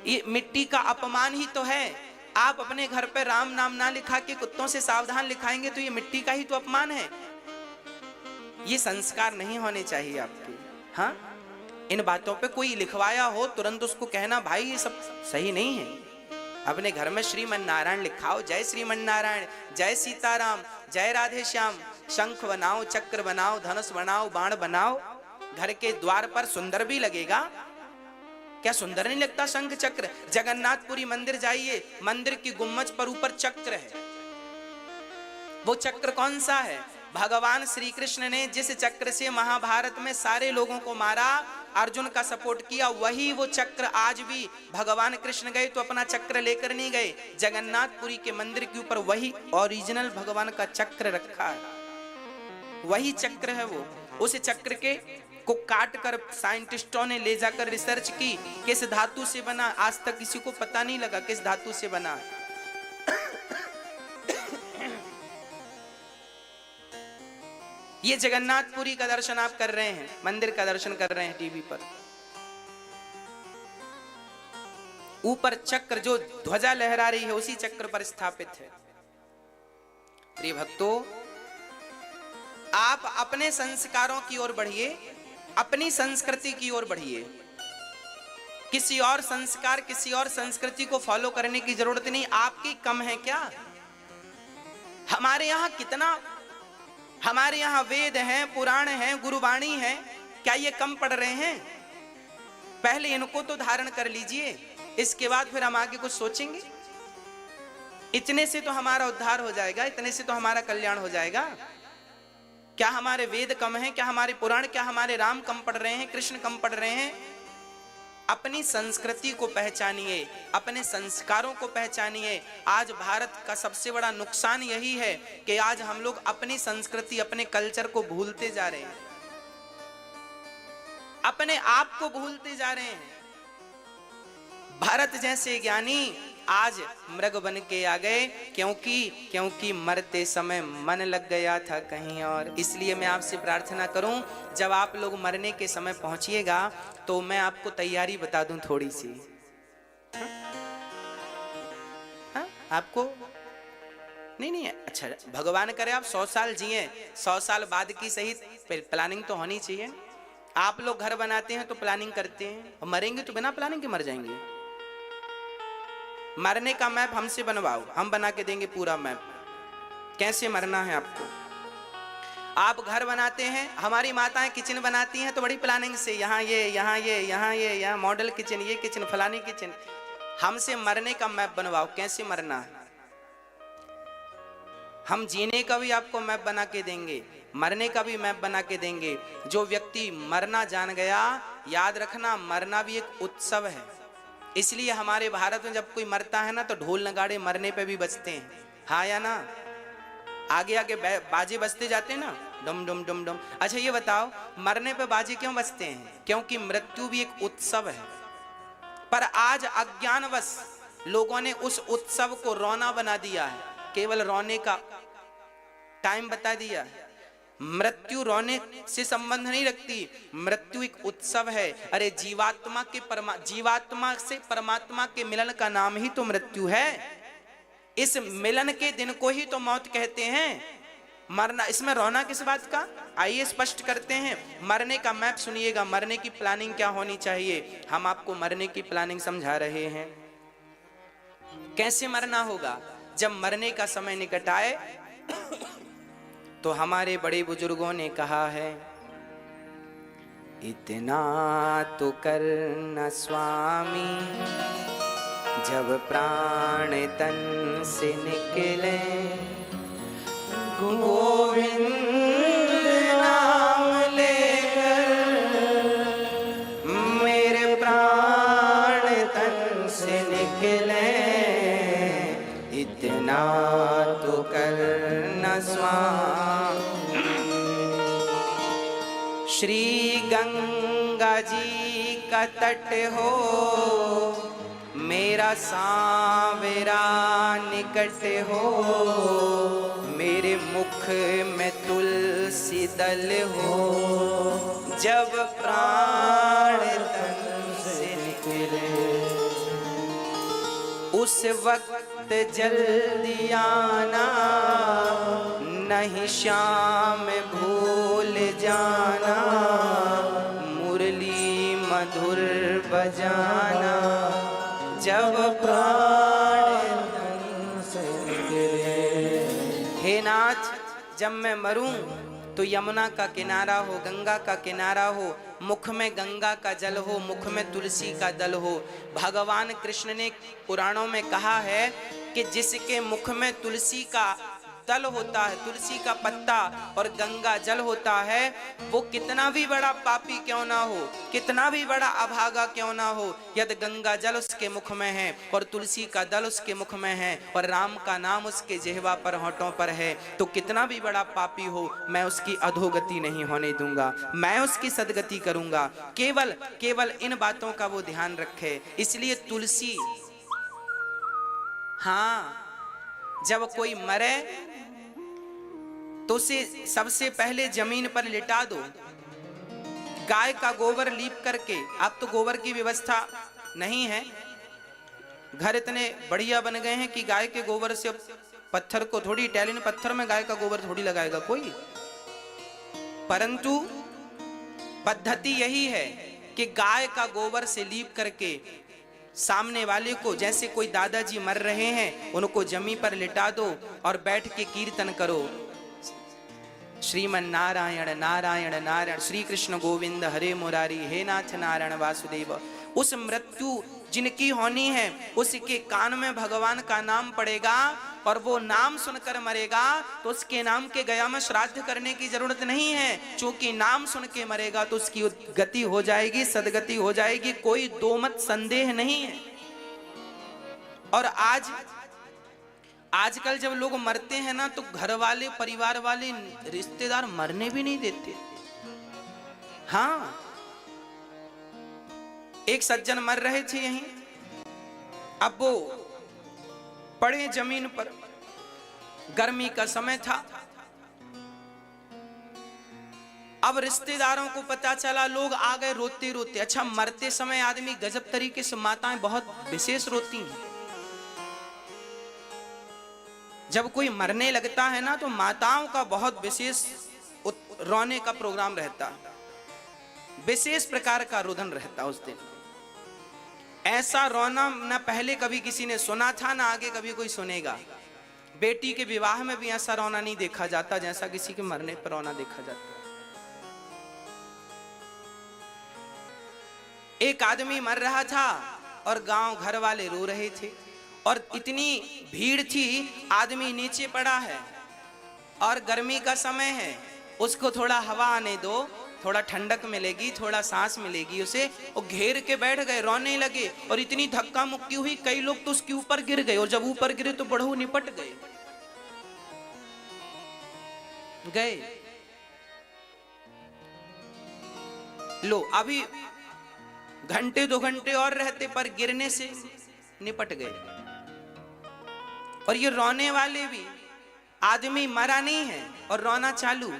ये मिट्टी का अपमान ही तो है। आप अपने घर पे राम नाम ना लिखा के कुत्तों से सावधान लिखाएंगे तो ये मिट्टी का ही तो अपमान है। ये संस्कार नहीं होने चाहिए आपके। हाँ, इन बातों पे कोई लिखवाया हो तुरंत उसको कहना भाई ये सब सही नहीं है। अपने घर में श्रीमन नारायण लिखाओ, जय श्रीमन नारायण, जय सीताराम, जय राधे श्याम। शंख बनाओ, चक्र बनाओ, धनुष बनाओ, बाण बनाओ। घर के द्वार पर सुंदर भी लगेगा। क्या सुंदर नहीं लगता शंख चक्र? जगन्नाथपुरी मंदिर जाइए, मंदिर की गुम्मज पर ऊपर चक्र है। वो चक्र कौन सा है? भगवान श्री कृष्ण ने जिस चक्र से महाभारत में सारे लोगों को मारा, अर्जुन का सपोर्ट किया, वही वो चक्र आज भी भगवान कृष्ण गए तो अपना चक्र लेकर नहीं गए। जगन्नाथपुरी के मंदिर के ऊपर वही ओरिजिनल भगवान का चक्र रखा है। वही चक्र है वो। उस चक्र के को काट कर साइंटिस्टों ने ले जाकर रिसर्च की, किस धातु से बना। आज तक किसी को पता नहीं लगा किस धातु से बना। ये जगन्नाथपुरी का दर्शन आप कर रहे हैं, मंदिर का दर्शन कर रहे हैं टीवी पर। ऊपर चक्र जो ध्वजा लहरा रही है उसी चक्र पर स्थापित है। प्रिय भक्तों, आप अपने संस्कारों की ओर बढ़िए, अपनी संस्कृति की ओर बढ़िए। किसी और संस्कार, किसी और संस्कृति को फॉलो करने की जरूरत नहीं। आपकी कम है क्या? हमारे यहाँ कितना, हमारे यहाँ वेद हैं, पुराण हैं, गुरुवाणी है, क्या ये कम पढ़ रहे हैं? पहले इनको तो धारण कर लीजिए, इसके बाद फिर हम आगे कुछ सोचेंगे। इतने से तो हमारा उद्धार हो जाएगा, इतने से तो हमारा कल्याण हो जाएगा। क्या हमारे वेद कम हैं? क्या हमारे पुराण, क्या हमारे राम कम पढ़ रहे हैं, कृष्ण कम पढ़ रहे हैं? अपनी संस्कृति को पहचानिए, अपने संस्कारों को पहचानिए। आज भारत का सबसे बड़ा नुकसान यही है कि आज हम लोग अपनी संस्कृति, अपने कल्चर को भूलते जा रहे हैं, अपने आप को भूलते जा रहे हैं। भरत जैसे ज्ञानी आज मृग बन के आ गए, क्योंकि मरते समय मन लग गया था कहीं और। इसलिए मैं आपसे प्रार्थना करूं, जब आप लोग मरने के समय पहुंचिएगा तो मैं आपको तैयारी बता दूं थोड़ी सी। हाँ? आपको नहीं, अच्छा, भगवान करे आप 100 साल जिए, 100 साल बाद की सही प्लानिंग तो होनी चाहिए। आप लोग घर बनाते हैं तो प्लानिंग करते हैं, और मरेंगे तो बिना प्लानिंग के मर जाएंगे। मरने का मैप हमसे बनवाओ, हम बना के देंगे पूरा मैप, कैसे मरना है आपको। आप घर बनाते हैं, हमारी माताएं किचन बनाती हैं तो बड़ी प्लानिंग से, यहाँ ये, यहाँ ये, यहाँ ये, यहाँ मॉडल किचन, ये किचन, फलानी किचन। हमसे मरने का मैप बनवाओ, कैसे मरना है। हम जीने का भी आपको मैप बना के देंगे, मरने का भी मैप बना के देंगे। जो व्यक्ति मरना जान गया, याद रखना, मरना भी एक उत्सव है। इसलिए हमारे भारत में जब कोई मरता है ना तो ढोल नगाड़े मरने पे भी बजते हैं, हाँ या ना? आगे आगे बाजे बजते जाते हैं ना, डम डम डम डम। अच्छा ये बताओ, मरने पे बाजे क्यों बजते हैं? क्योंकि मृत्यु भी एक उत्सव है। पर आज अज्ञानवश लोगों ने उस उत्सव को रोना बना दिया है, केवल रोने का टाइम बता दिया है। मृत्यु रोने से संबंध नहीं रखती, मृत्यु एक उत्सव है। अरे जीवात्मा से परमात्मा के मिलन का नाम ही तो मृत्यु है। इस मिलन के दिन को ही तो मौत कहते हैं। मरना, इसमें रोना किस बात का? आइए स्पष्ट करते हैं। मरने का मैप सुनिएगा, मरने की प्लानिंग क्या होनी चाहिए। हम आपको मरने की प्लानिंग समझा रहे हैं। कैसे मरना होगा? जब मरने का समय निकट आए तो हमारे बड़े बुजुर्गों ने कहा है, इतना तो करना स्वामी, जब प्राण तन से निकले, गोविंद नाम लेकर मेरे प्राण तन से निकले, इतना तो करना स्वामी। श्री गंगा जी का तट हो, मेरा सांवरा निकट हो, मेरे मुख में तुलसी दल हो, जब प्राण तन से निकले उस वक्त जल्दी आना, नहीं श्याम भूल जाना, मुरली मधुर बजाना, जब प्राण तन से निकले। हे नाथ, जब मैं मरूं तो यमुना का किनारा हो, गंगा का किनारा हो, मुख में गंगा का जल हो, मुख में तुलसी का दल हो। भगवान कृष्ण ने पुराणों में कहा है कि जिसके मुख में तुलसी का दल होता है, तुलसी का पत्ता और गंगा जल होता है, वो कितना भी बड़ा पापी क्यों ना हो, कितना भी बड़ा अभागा क्यों ना हो, यदि गंगा जल उसके मुख में है और तुलसी का दल उसके मुख में है और राम का नाम उसके जिह्वा पर, होठों पर है, तो कितना भी बड़ा पापी हो, मैं उसकी अधोगति नहीं होने दूंगा, मैं उसकी सदगति करूंगा। केवल केवल इन बातों का वो ध्यान रखे। इसलिए तुलसी, हाँ, जब कोई मरे तो उसे सबसे पहले जमीन पर लिटा दो, गाय का गोबर लीप करके। अब तो गोबर की व्यवस्था नहीं है, घर इतने बढ़िया बन गए हैं कि गाय के गोबर से पत्थर को थोड़ी, इटालियन पत्थर में गाय का गोबर थोड़ी लगाएगा कोई, परंतु पद्धति यही है कि गाय का गोबर से लीप करके सामने वाले को, जैसे कोई दादाजी मर रहे हैं, उनको जमीन पर लिटा दो और बैठ के कीर्तन करो, श्रीमन नारायण नारायण नारायण, श्री कृष्ण गोविंद हरे मुरारी, हे नाथ नारायण वासुदेव। उस मृत्यु जिनकी होनी है उसके कान में भगवान का नाम पड़ेगा और वो नाम सुनकर मरेगा, तो उसके नाम के गया में श्राद्ध करने की जरूरत नहीं है, क्योंकि नाम सुन के मरेगा तो उसकी गति हो जाएगी, सदगति हो जाएगी, कोई दो मत संदेह नहीं है। और आजकल जब लोग मरते हैं ना, तो घर वाले, परिवार वाले, रिश्तेदार मरने भी नहीं देते। हाँ, एक सज्जन मर रहे थे यहीं, अब वो पड़े जमीन पर, गर्मी का समय था, अब रिश्तेदारों को पता चला, लोग आ गए रोते रोते। अच्छा, मरते समय आदमी गजब तरीके से, माताएं बहुत विशेष रोती हैं। जब कोई मरने लगता है ना, तो माताओं का बहुत विशेष रोने का प्रोग्राम रहता है, विशेष प्रकार का रुदन रहता उस दिन। ऐसा रोना ना पहले कभी किसी ने सुना था, ना आगे कभी कोई सुनेगा। बेटी के विवाह में भी ऐसा रोना नहीं देखा जाता जैसा किसी के मरने पर रोना देखा जाता। एक आदमी मर रहा था और गांव घर वाले रो रहे थे, और इतनी भीड़ थी, आदमी नीचे पड़ा है और गर्मी का समय है, उसको थोड़ा हवा आने दो, थोड़ा ठंडक मिलेगी, थोड़ा सांस मिलेगी उसे, और घेर के बैठ गए, रोने लगे, और इतनी धक्का मुक्की हुई, कई लोग तो उसके ऊपर गिर गए, और जब ऊपर गिरे तो बढ़ू निपट गए। लो, अभी घंटे 2 घंटे और रहते पर गिरने से निपट गए। और ये रोने वाले भी, आदमी मरा नहीं है और रोना चालू।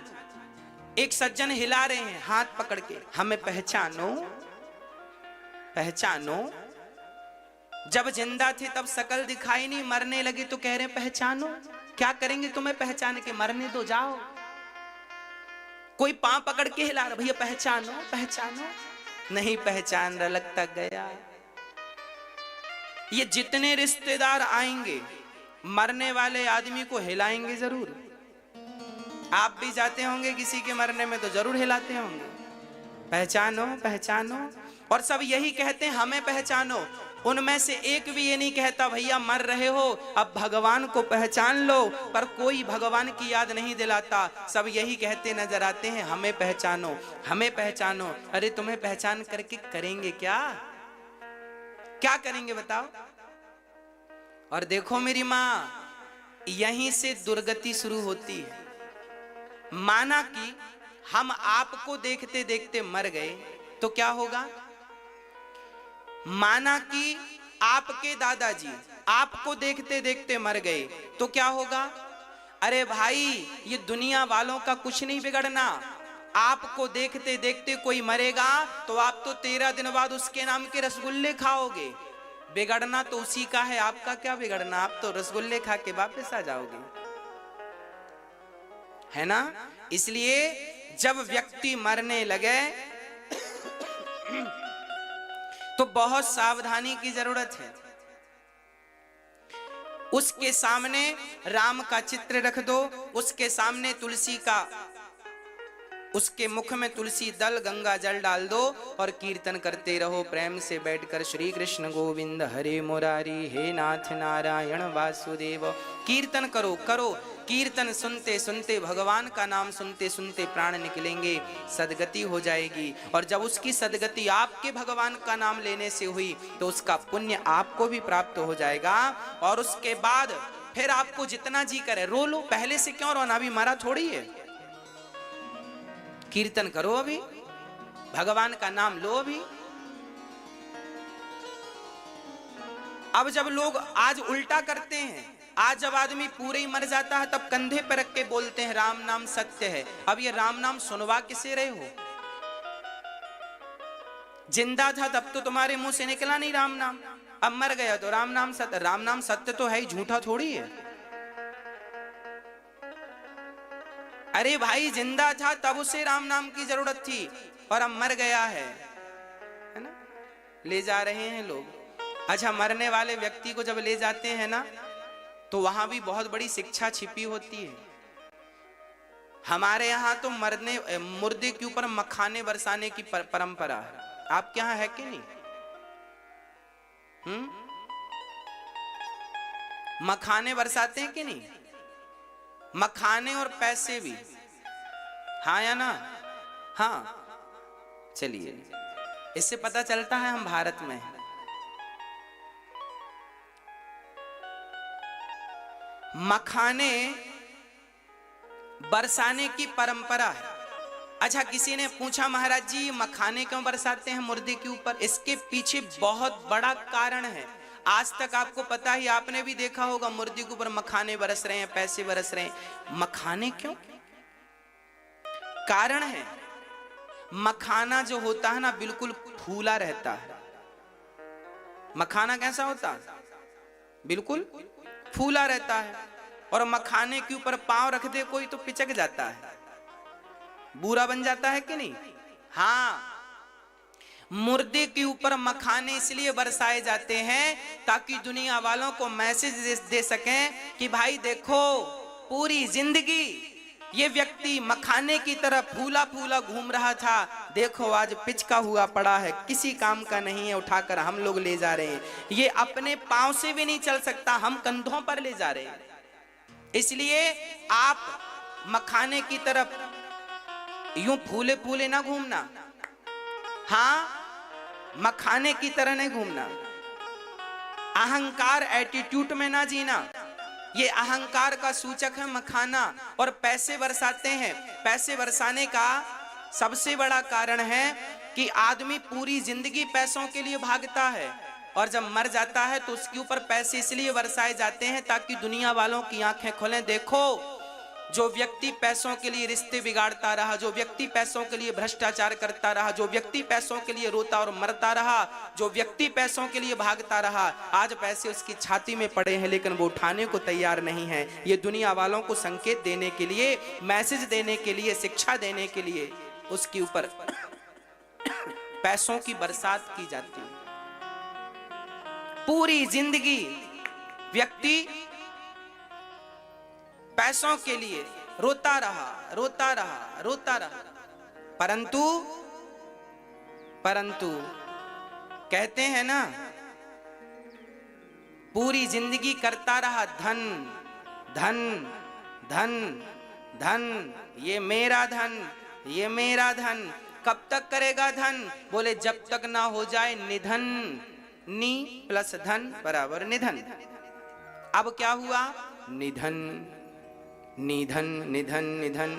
एक सज्जन हिला रहे हैं हाथ पकड़ के, हमें पहचानो पहचानो। जब जिंदा थे तब शकल दिखाई नहीं, मरने लगे तो कह रहे पहचानो। क्या करेंगे तुम्हें पहचान के, मरने दो, जाओ। कोई पांव पकड़ के हिला रहा, भैया पहचानो पहचानो, नहीं पहचान रहा, लगता गया। ये जितने रिश्तेदार आएंगे मरने वाले आदमी को हिलाएंगे जरूर। आप भी जाते होंगे किसी के मरने में तो जरूर हिलाते होंगे, पहचानो पहचानो। और सब यही कहते हैं हमें पहचानो। उनमें से एक भी ये नहीं कहता भैया मर रहे हो अब भगवान को पहचान लो, पर कोई भगवान की याद नहीं दिलाता। सब यही कहते नजर आते हैं हमें पहचानो हमें पहचानो। अरे तुम्हें पहचान करके करेंगे क्या, क्या करेंगे बताओ। और देखो मेरी माँ, यहीं से दुर्गति शुरू होती है। माना कि हम आपको देखते देखते मर गए तो क्या होगा? माना कि आपके दादाजी आपको देखते देखते मर गए तो क्या होगा? अरे भाई, ये दुनिया वालों का कुछ नहीं बिगड़ना। आपको देखते देखते कोई मरेगा तो आप तो 13 दिन बाद उसके नाम के रसगुल्ले खाओगे। बिगड़ना तो उसी का है, आपका क्या बिगड़ना? आप तो रसगुल्ले खा के वापस आ जाओगे, है ना? इसलिए जब व्यक्ति मरने लगे तो बहुत सावधानी की जरूरत है। उसके सामने राम का चित्र रख दो, उसके सामने तुलसी का, उसके मुख में तुलसी दल गंगा जल डाल दो और कीर्तन करते रहो प्रेम से बैठकर, श्री कृष्ण गोविंद हरे मुरारी, हे नाथ नारायण वासुदेव। कीर्तन करो करो, कीर्तन सुनते सुनते, भगवान का नाम सुनते सुनते प्राण निकलेंगे, सदगति हो जाएगी। और जब उसकी सदगति आपके भगवान का नाम लेने से हुई तो उसका पुण्य आपको भी प्राप्त हो जाएगा। और उसके बाद फिर आपको जितना जी करे रो लो, पहले से क्यों रोना? अभी मरा थोड़ी है। कीर्तन करो, अभी भगवान का नाम लो। अभी अब जब लोग आज उल्टा करते हैं, आज जब आदमी पूरे ही मर जाता है तब कंधे पर रख के बोलते हैं राम नाम सत्य है। अब ये राम नाम सुनवा किसे रहे हो? जिंदा था तब तो तुम्हारे मुंह से निकला नहीं राम नाम, अब मर गया तो राम नाम सत्य। राम नाम सत्य तो है ही, झूठा थोड़ी है। अरे भाई, जिंदा था तब उसे राम नाम की जरूरत थी और अब मर गया है ना? ले जा रहे हैं लोग। अच्छा, मरने वाले व्यक्ति को जब ले जाते हैं ना तो वहां भी बहुत बड़ी शिक्षा छिपी होती है। हमारे यहाँ तो मुर्दे के ऊपर मखाने बरसाने की परंपरा है। आपके यहाँ है कि नहीं? मखाने बरसाते हैं कि नहीं? मखाने और पैसे भी, हाँ या ना? हाँ, चलिए, इससे पता चलता है हम भारत में हैं। मखाने बरसाने की परंपरा है। अच्छा, किसी ने पूछा महाराज जी मखाने क्यों बरसाते हैं मुर्दे के ऊपर? इसके पीछे बहुत बड़ा कारण है। आज तक आपको पता ही, आपने भी देखा होगा मुर्दे के ऊपर मखाने बरस रहे हैं, पैसे बरस रहे हैं। मखाने क्यों? कारण है, मखाना जो होता है ना बिल्कुल फूला रहता है। मखाना कैसा होता है? बिल्कुल फूला रहता है। और मखाने के ऊपर पांव रख दे कोई तो पिचक जाता है, बूरा बन जाता है कि नहीं? हाँ, मुर्दे के ऊपर मखाने इसलिए बरसाए जाते हैं ताकि दुनिया वालों को मैसेज दे सकें कि भाई देखो, पूरी जिंदगी ये व्यक्ति मखाने की तरह फूला फूला घूम रहा था, देखो आज पिचका हुआ पड़ा है, किसी काम का नहीं है, उठाकर हम लोग ले जा रहे हैं। ये अपने पांव से भी नहीं चल सकता, हम कंधों पर ले जा रहे हैं। इसलिए आप मखाने की तरफ यूं फूले फूले ना घूमना, हाँ, मखाने की तरह नहीं घूमना। अहंकार एटीट्यूड में ना जीना, ये अहंकार का सूचक है मखाना। और पैसे बरसाते हैं, पैसे बरसाने का सबसे बड़ा कारण है कि आदमी पूरी जिंदगी पैसों के लिए भागता है और जब मर जाता है तो उसके ऊपर पैसे इसलिए बरसाए जाते हैं ताकि दुनिया वालों की आंखें खुलें। देखो, जो व्यक्ति पैसों के लिए रिश्ते बिगाड़ता रहा, जो व्यक्ति पैसों के लिए भ्रष्टाचार करता रहा, जो व्यक्ति पैसों के लिए रोता और मरता रहा, जो व्यक्ति पैसों के लिए भागता रहा, आज पैसे उसकी छाती में पड़े हैं लेकिन वो उठाने को तैयार नहीं है। ये दुनिया वालों को संकेत देने के लिए, मैसेज देने के लिए, शिक्षा देने के लिए उसके ऊपर पैसों की बरसात की जाती है। पूरी जिंदगी व्यक्ति पैसों के लिए रोता रहा, रोता रहा, रोता रहा, परंतु कहते हैं ना, पूरी जिंदगी करता रहा धन धन धन धन, ये मेरा धन, ये मेरा धन। कब तक करेगा धन? बोले जब तक ना हो जाए निधन। नी प्लस धन बराबर निधन। अब क्या हुआ? निधन, निधन, निधन, निधन।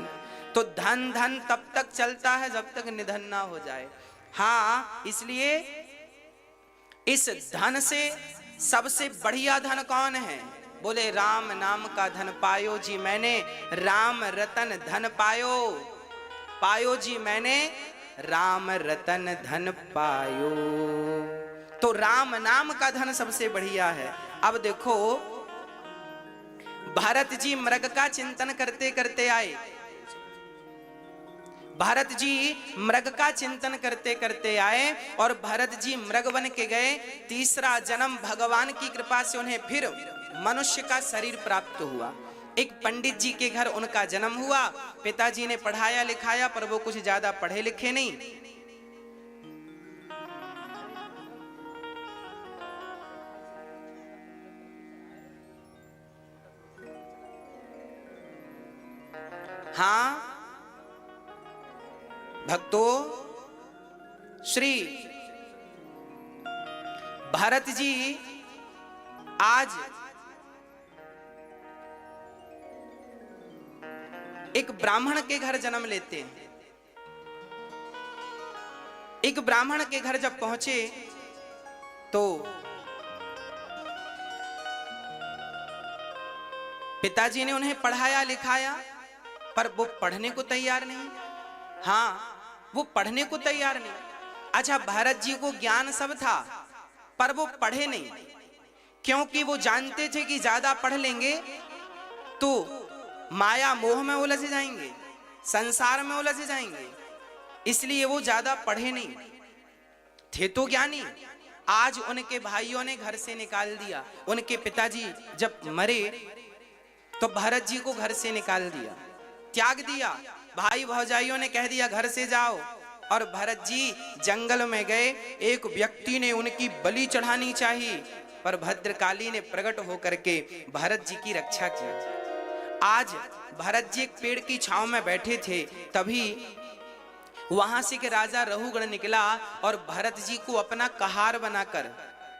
तो धन धन तब तक चलता है जब तक निधन ना हो जाए। हाँ, इसलिए इस धन से सबसे बढ़िया धन कौन है? बोले राम नाम का धन पायो जी मैंने, राम रतन धन पायो, पायो जी मैंने राम रतन धन पायो। तो राम नाम का धन सबसे बढ़िया है। अब देखो, भरत जी मृग का चिंतन करते करते आए, भरत जी मृग का चिंतन करते करते आए और भरत जी मृग बन के गए। तीसरा जन्म भगवान की कृपा से उन्हें फिर मनुष्य का शरीर प्राप्त हुआ। एक पंडित जी के घर उनका जन्म हुआ। पिताजी ने पढ़ाया लिखाया पर वो कुछ ज्यादा पढ़े लिखे नहीं। हाँ भक्तों, श्री भरत जी आज एक ब्राह्मण के घर जन्म लेते हैं। एक ब्राह्मण के घर जब पहुंचे तो पिताजी ने उन्हें पढ़ाया लिखाया पर वो पढ़ने को तैयार नहीं। हाँ, वो पढ़ने को तैयार नहीं। अच्छा, भरत जी को ज्ञान सब था पर वो पढ़े नहीं, क्योंकि वो जानते थे कि ज्यादा पढ़ लेंगे तो माया मोह में उलझ जाएंगे, संसार में उलझ जाएंगे। इसलिए वो ज्यादा पढ़े नहीं थे तो ज्ञानी। आज उनके भाइयों ने घर से निकाल दिया। उनके पिताजी जब मरे तो भरत जी को घर से निकाल दिया, त्याग दिया। भाई भौजाइयों ने कह दिया घर से जाओ, और भरत जी जंगल में गए। एक व्यक्ति ने उनकी बलि चढ़ानी चाहिए पर भद्रकाली ने प्रकट होकर के भरत जी की रक्षा की। आज भरत जी एक पेड़ की छांव में बैठे थे, तभी वहां से के राजा रहुगण निकला और भरत जी को अपना कहार बनाकर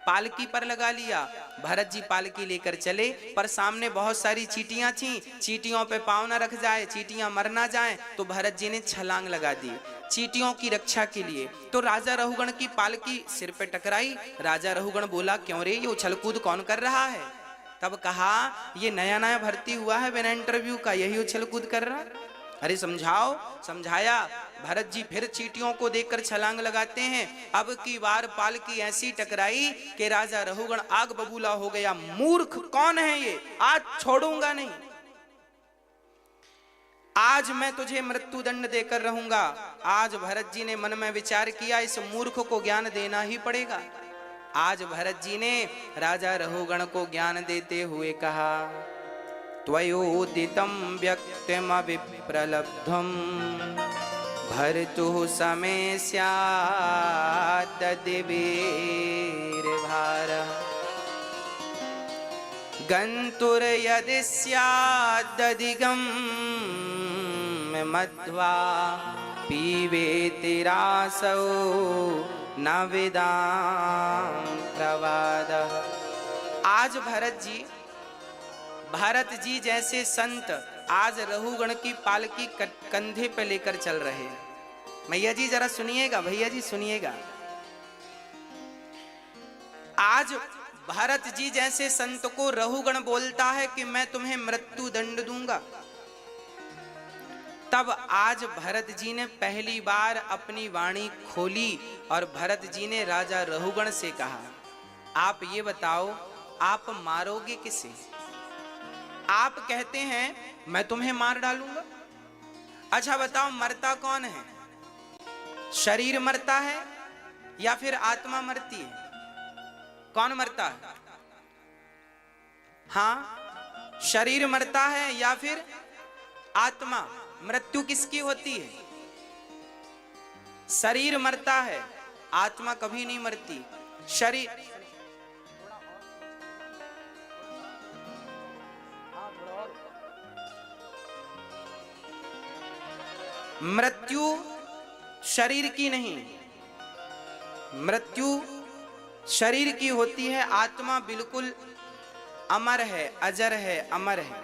पालकी पर लगा लिया। भरत जी पालकी लेकर चले पर सामने बहुत सारी चींटियां थीं। चींटियों पे पांव न रख जाए, चींटियां मर ना जाए, तो भरत जी ने छलांग लगा दी चींटियों की रक्षा के लिए। तो राजा रहुगण की पालकी सिर पे टकराई। राजा रहुगण बोला, क्यों रे, ये उछल कूद कौन कर रहा है? तब कहा, ये नया नया भर्ती हुआ है बिना इंटरव्यू का, यही उछल कूद कर रहा। अरे समझाओ। समझाया। भरत जी फिर चींटियों को देखकर छलांग लगाते हैं। अब की बार पालकी ऐसी टकराई कि राजा रहुगण आग बबूला हो गया। मूर्ख कौन है ये, आज छोड़ूंगा नहीं, आज मैं तुझे मृत्यु दंड देकर रहूंगा। आज भरत जी ने मन में विचार किया, इस मूर्ख को ज्ञान देना ही पड़ेगा। आज भरत जी ने राजा रहुगण को ज्ञान देते हुए कहा, त्वयोदितं व्यक्तिमविप्रलब्धं भर्तुः समे स्यात् तद्वीरभारः गन्तुर्यदि स्यादधिगं मध्वा पीबेति रासौ न विदां प्रवादः। आज भरत जी जैसे संत आज रहुगण की पालकी कंधे पे लेकर चल रहे हैं। मैया जी जरा सुनिएगा, भैया जी सुनिएगा। आज भरत जी जैसे संत को रहुगण बोलता है कि मैं तुम्हें मृत्यु दंड दूंगा। तब आज भरत जी ने पहली बार अपनी वाणी खोली और भरत जी ने राजा रहुगण से कहा, आप ये बताओ, आप मारोगे किसे? आप कहते हैं मैं तुम्हें मार डालूंगा। अच्छा बताओ, मरता कौन है? शरीर मरता है या फिर आत्मा मरती है? कौन मरता है? हाँ, शरीर मरता है या फिर आत्मा? मृत्यु किसकी होती है? शरीर मरता है, आत्मा कभी नहीं मरती। शरीर मृत्यु शरीर की नहीं, मृत्यु शरीर की होती है। आत्मा बिल्कुल अमर है, अजर है, अमर है,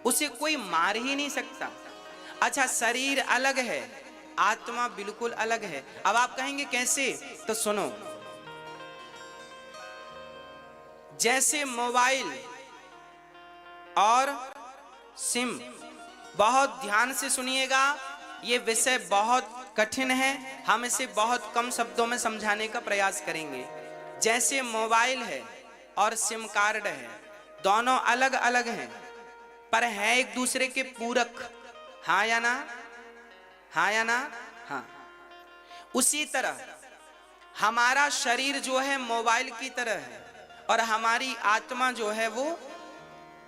उसे कोई मार ही नहीं सकता। अच्छा, शरीर अलग है, आत्मा बिल्कुल अलग है। अब आप कहेंगे कैसे, तो सुनो। जैसे मोबाइल और सिम, बहुत ध्यान से सुनिएगा, ये विषय बहुत कठिन है, हम इसे बहुत कम शब्दों में समझाने का प्रयास करेंगे। जैसे मोबाइल है और सिम कार्ड है, दोनों अलग अलग हैं पर है एक दूसरे के पूरक। हाँ या ना, हाँ या ना, हाँ। उसी तरह हमारा शरीर जो है मोबाइल की तरह है और हमारी आत्मा जो है वो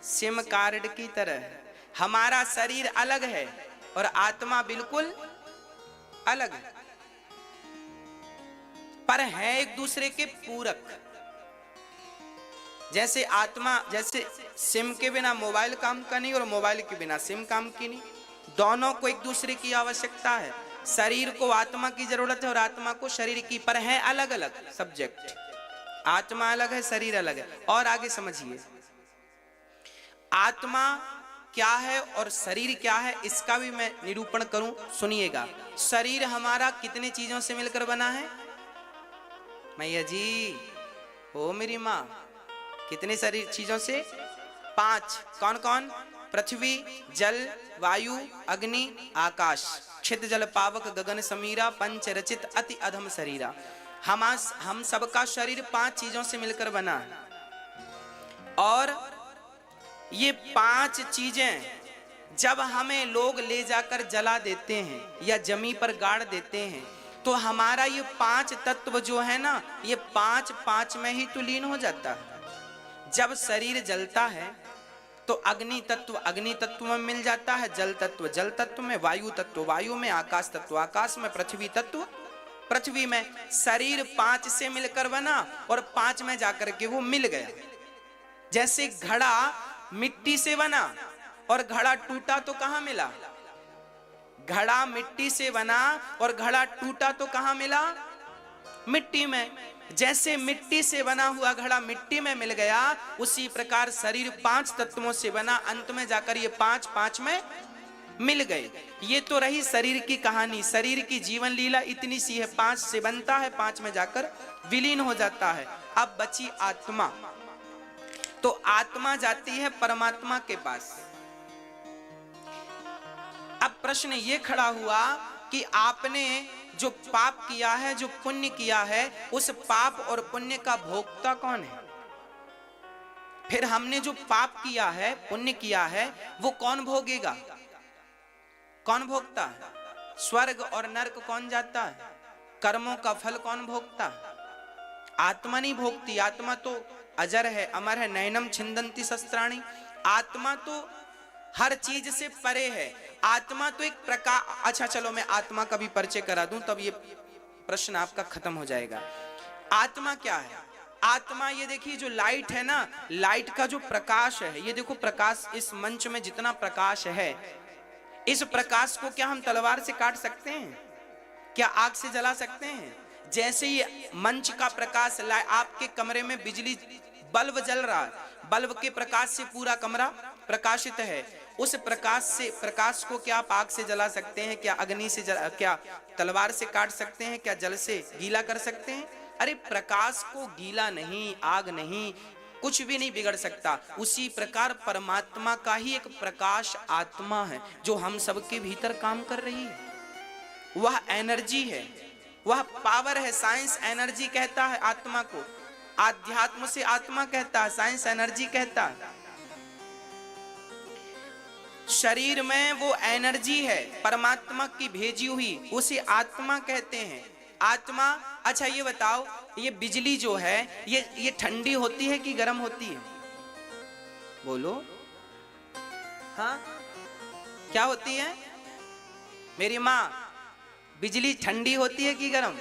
सिम कार्ड की तरह है। हमारा शरीर अलग है और आत्मा बिल्कुल अलग है, पर है एक दूसरे के पूरक। जैसे आत्मा, जैसे सिम के बिना मोबाइल काम का नहीं और मोबाइल के बिना सिम काम की नहीं, दोनों को एक दूसरे की आवश्यकता है। शरीर को आत्मा की जरूरत है और आत्मा को शरीर की, पर है अलग अलग सब्जेक्ट। आत्मा अलग है, शरीर अलग है। और आगे समझिए, आत्मा क्या है और शरीर क्या है, इसका भी मैं निरूपण करूं, सुनिएगा। शरीर हमारा कितने चीजों से मिलकर बना है? मैया जी, ओ मेरी माँ, कितने शरीर चीजों से? 5। कौन कौन? पृथ्वी, जल, वायु, अग्नि, आकाश। क्षित जल पावक गगन समीरा, पंच रचित अति अधम शरीरा। हम सबका शरीर 5 चीजों से मिलकर बना है और ये 5 चीजें जब हमें लोग ले जाकर जला देते हैं या जमी पर गाड़ देते हैं, तो हमारा ये 5 तत्व जो है ना, ये 5 में ही तो लीन हो जाता है। जब शरीर जलता है तो अग्नि तत्व में मिल जाता है, जल तत्व में, वायु तत्व वायु में, आकाश तत्व आकाश में, पृथ्वी तत्व पृथ्वी में। शरीर 5 से मिलकर बना और 5 में जाकर के वो मिल गया। जैसे घड़ा मिट्टी से बना और घड़ा टूटा तो कहां मिला? घड़ा मिट्टी से बना और घड़ा टूटा तो कहां मिला? मिट्टी में। जैसे मिट्टी से बना हुआ घड़ा मिट्टी में मिल गया, उसी प्रकार शरीर 5 तत्वों से बना, अंत में जाकर ये 5 में मिल गए। ये तो रही शरीर की कहानी, शरीर की जीवन लीला इतनी सी है। 5 से बनता है, 5 में जाकर विलीन हो जाता है। अब बची आत्मा, तो आत्मा जाती है परमात्मा के पास। अब प्रश्न ये खड़ा हुआ कि आपने जो पाप किया है, जो पुण्य किया है, उस पाप और पुण्य का भोक्ता कौन है? फिर हमने जो पाप किया है, पुण्य किया है, वो कौन भोगेगा? कौन भोगता है? स्वर्ग और नरक कौन जाता है? कर्मों का फल कौन भोगता है? आत्मा नहीं भोगती। आत्मा तो अजर है, अमर है। नैनम छिंदंती शस्त्राणी। आत्मा तो हर चीज से परे है। आत्मा तो एक प्रकार, अच्छा चलो मैं आत्मा का भी परिचय करा दूं, तब ये प्रश्न आपका खत्म हो जाएगा। आत्मा क्या है? आत्मा, ये देखिए जो लाइट है ना, लाइट का जो प्रकाश है, ये देखो प्रकाश, इस मंच में जितना प्रकाश है, इस प्रकाश को क्या हम तलवार से काट सकते हैं? क्या आग से जला सकते हैं? जैसे ये मंच का प्रकाश, आपके कमरे में बिजली बल्ब जल रहा है, बल्ब के प्रकाश से पूरा कमरा प्रकाशित है। उस प्रकाश को क्या आप आग से जला सकते हैं? क्या अग्नि से क्या तलवार से काट सकते हैं? क्या जल से गीला कर सकते हैं? अरे प्रकाश को गीला नहीं, आग नहीं, कुछ भी नहीं बिगड़ सकता। उसी प्रकार परमात्मा का ही एक प्रकाश आत्मा है जो हम सबके भीतर काम कर रही है। वह एनर्जी है, वह पावर है। साइंस एनर्जी कहता है आत्मा को, आध्यात्म से आत्मा कहता है, साइंस एनर्जी कहता है। शरीर में वो एनर्जी है परमात्मा की भेजी हुई, उसे आत्मा कहते हैं। आत्मा, अच्छा ये बताओ, ये बिजली जो है ये ठंडी होती है कि गर्म होती है? बोलो, हाँ क्या होती है? मेरी माँ, बिजली ठंडी होती है कि गर्म?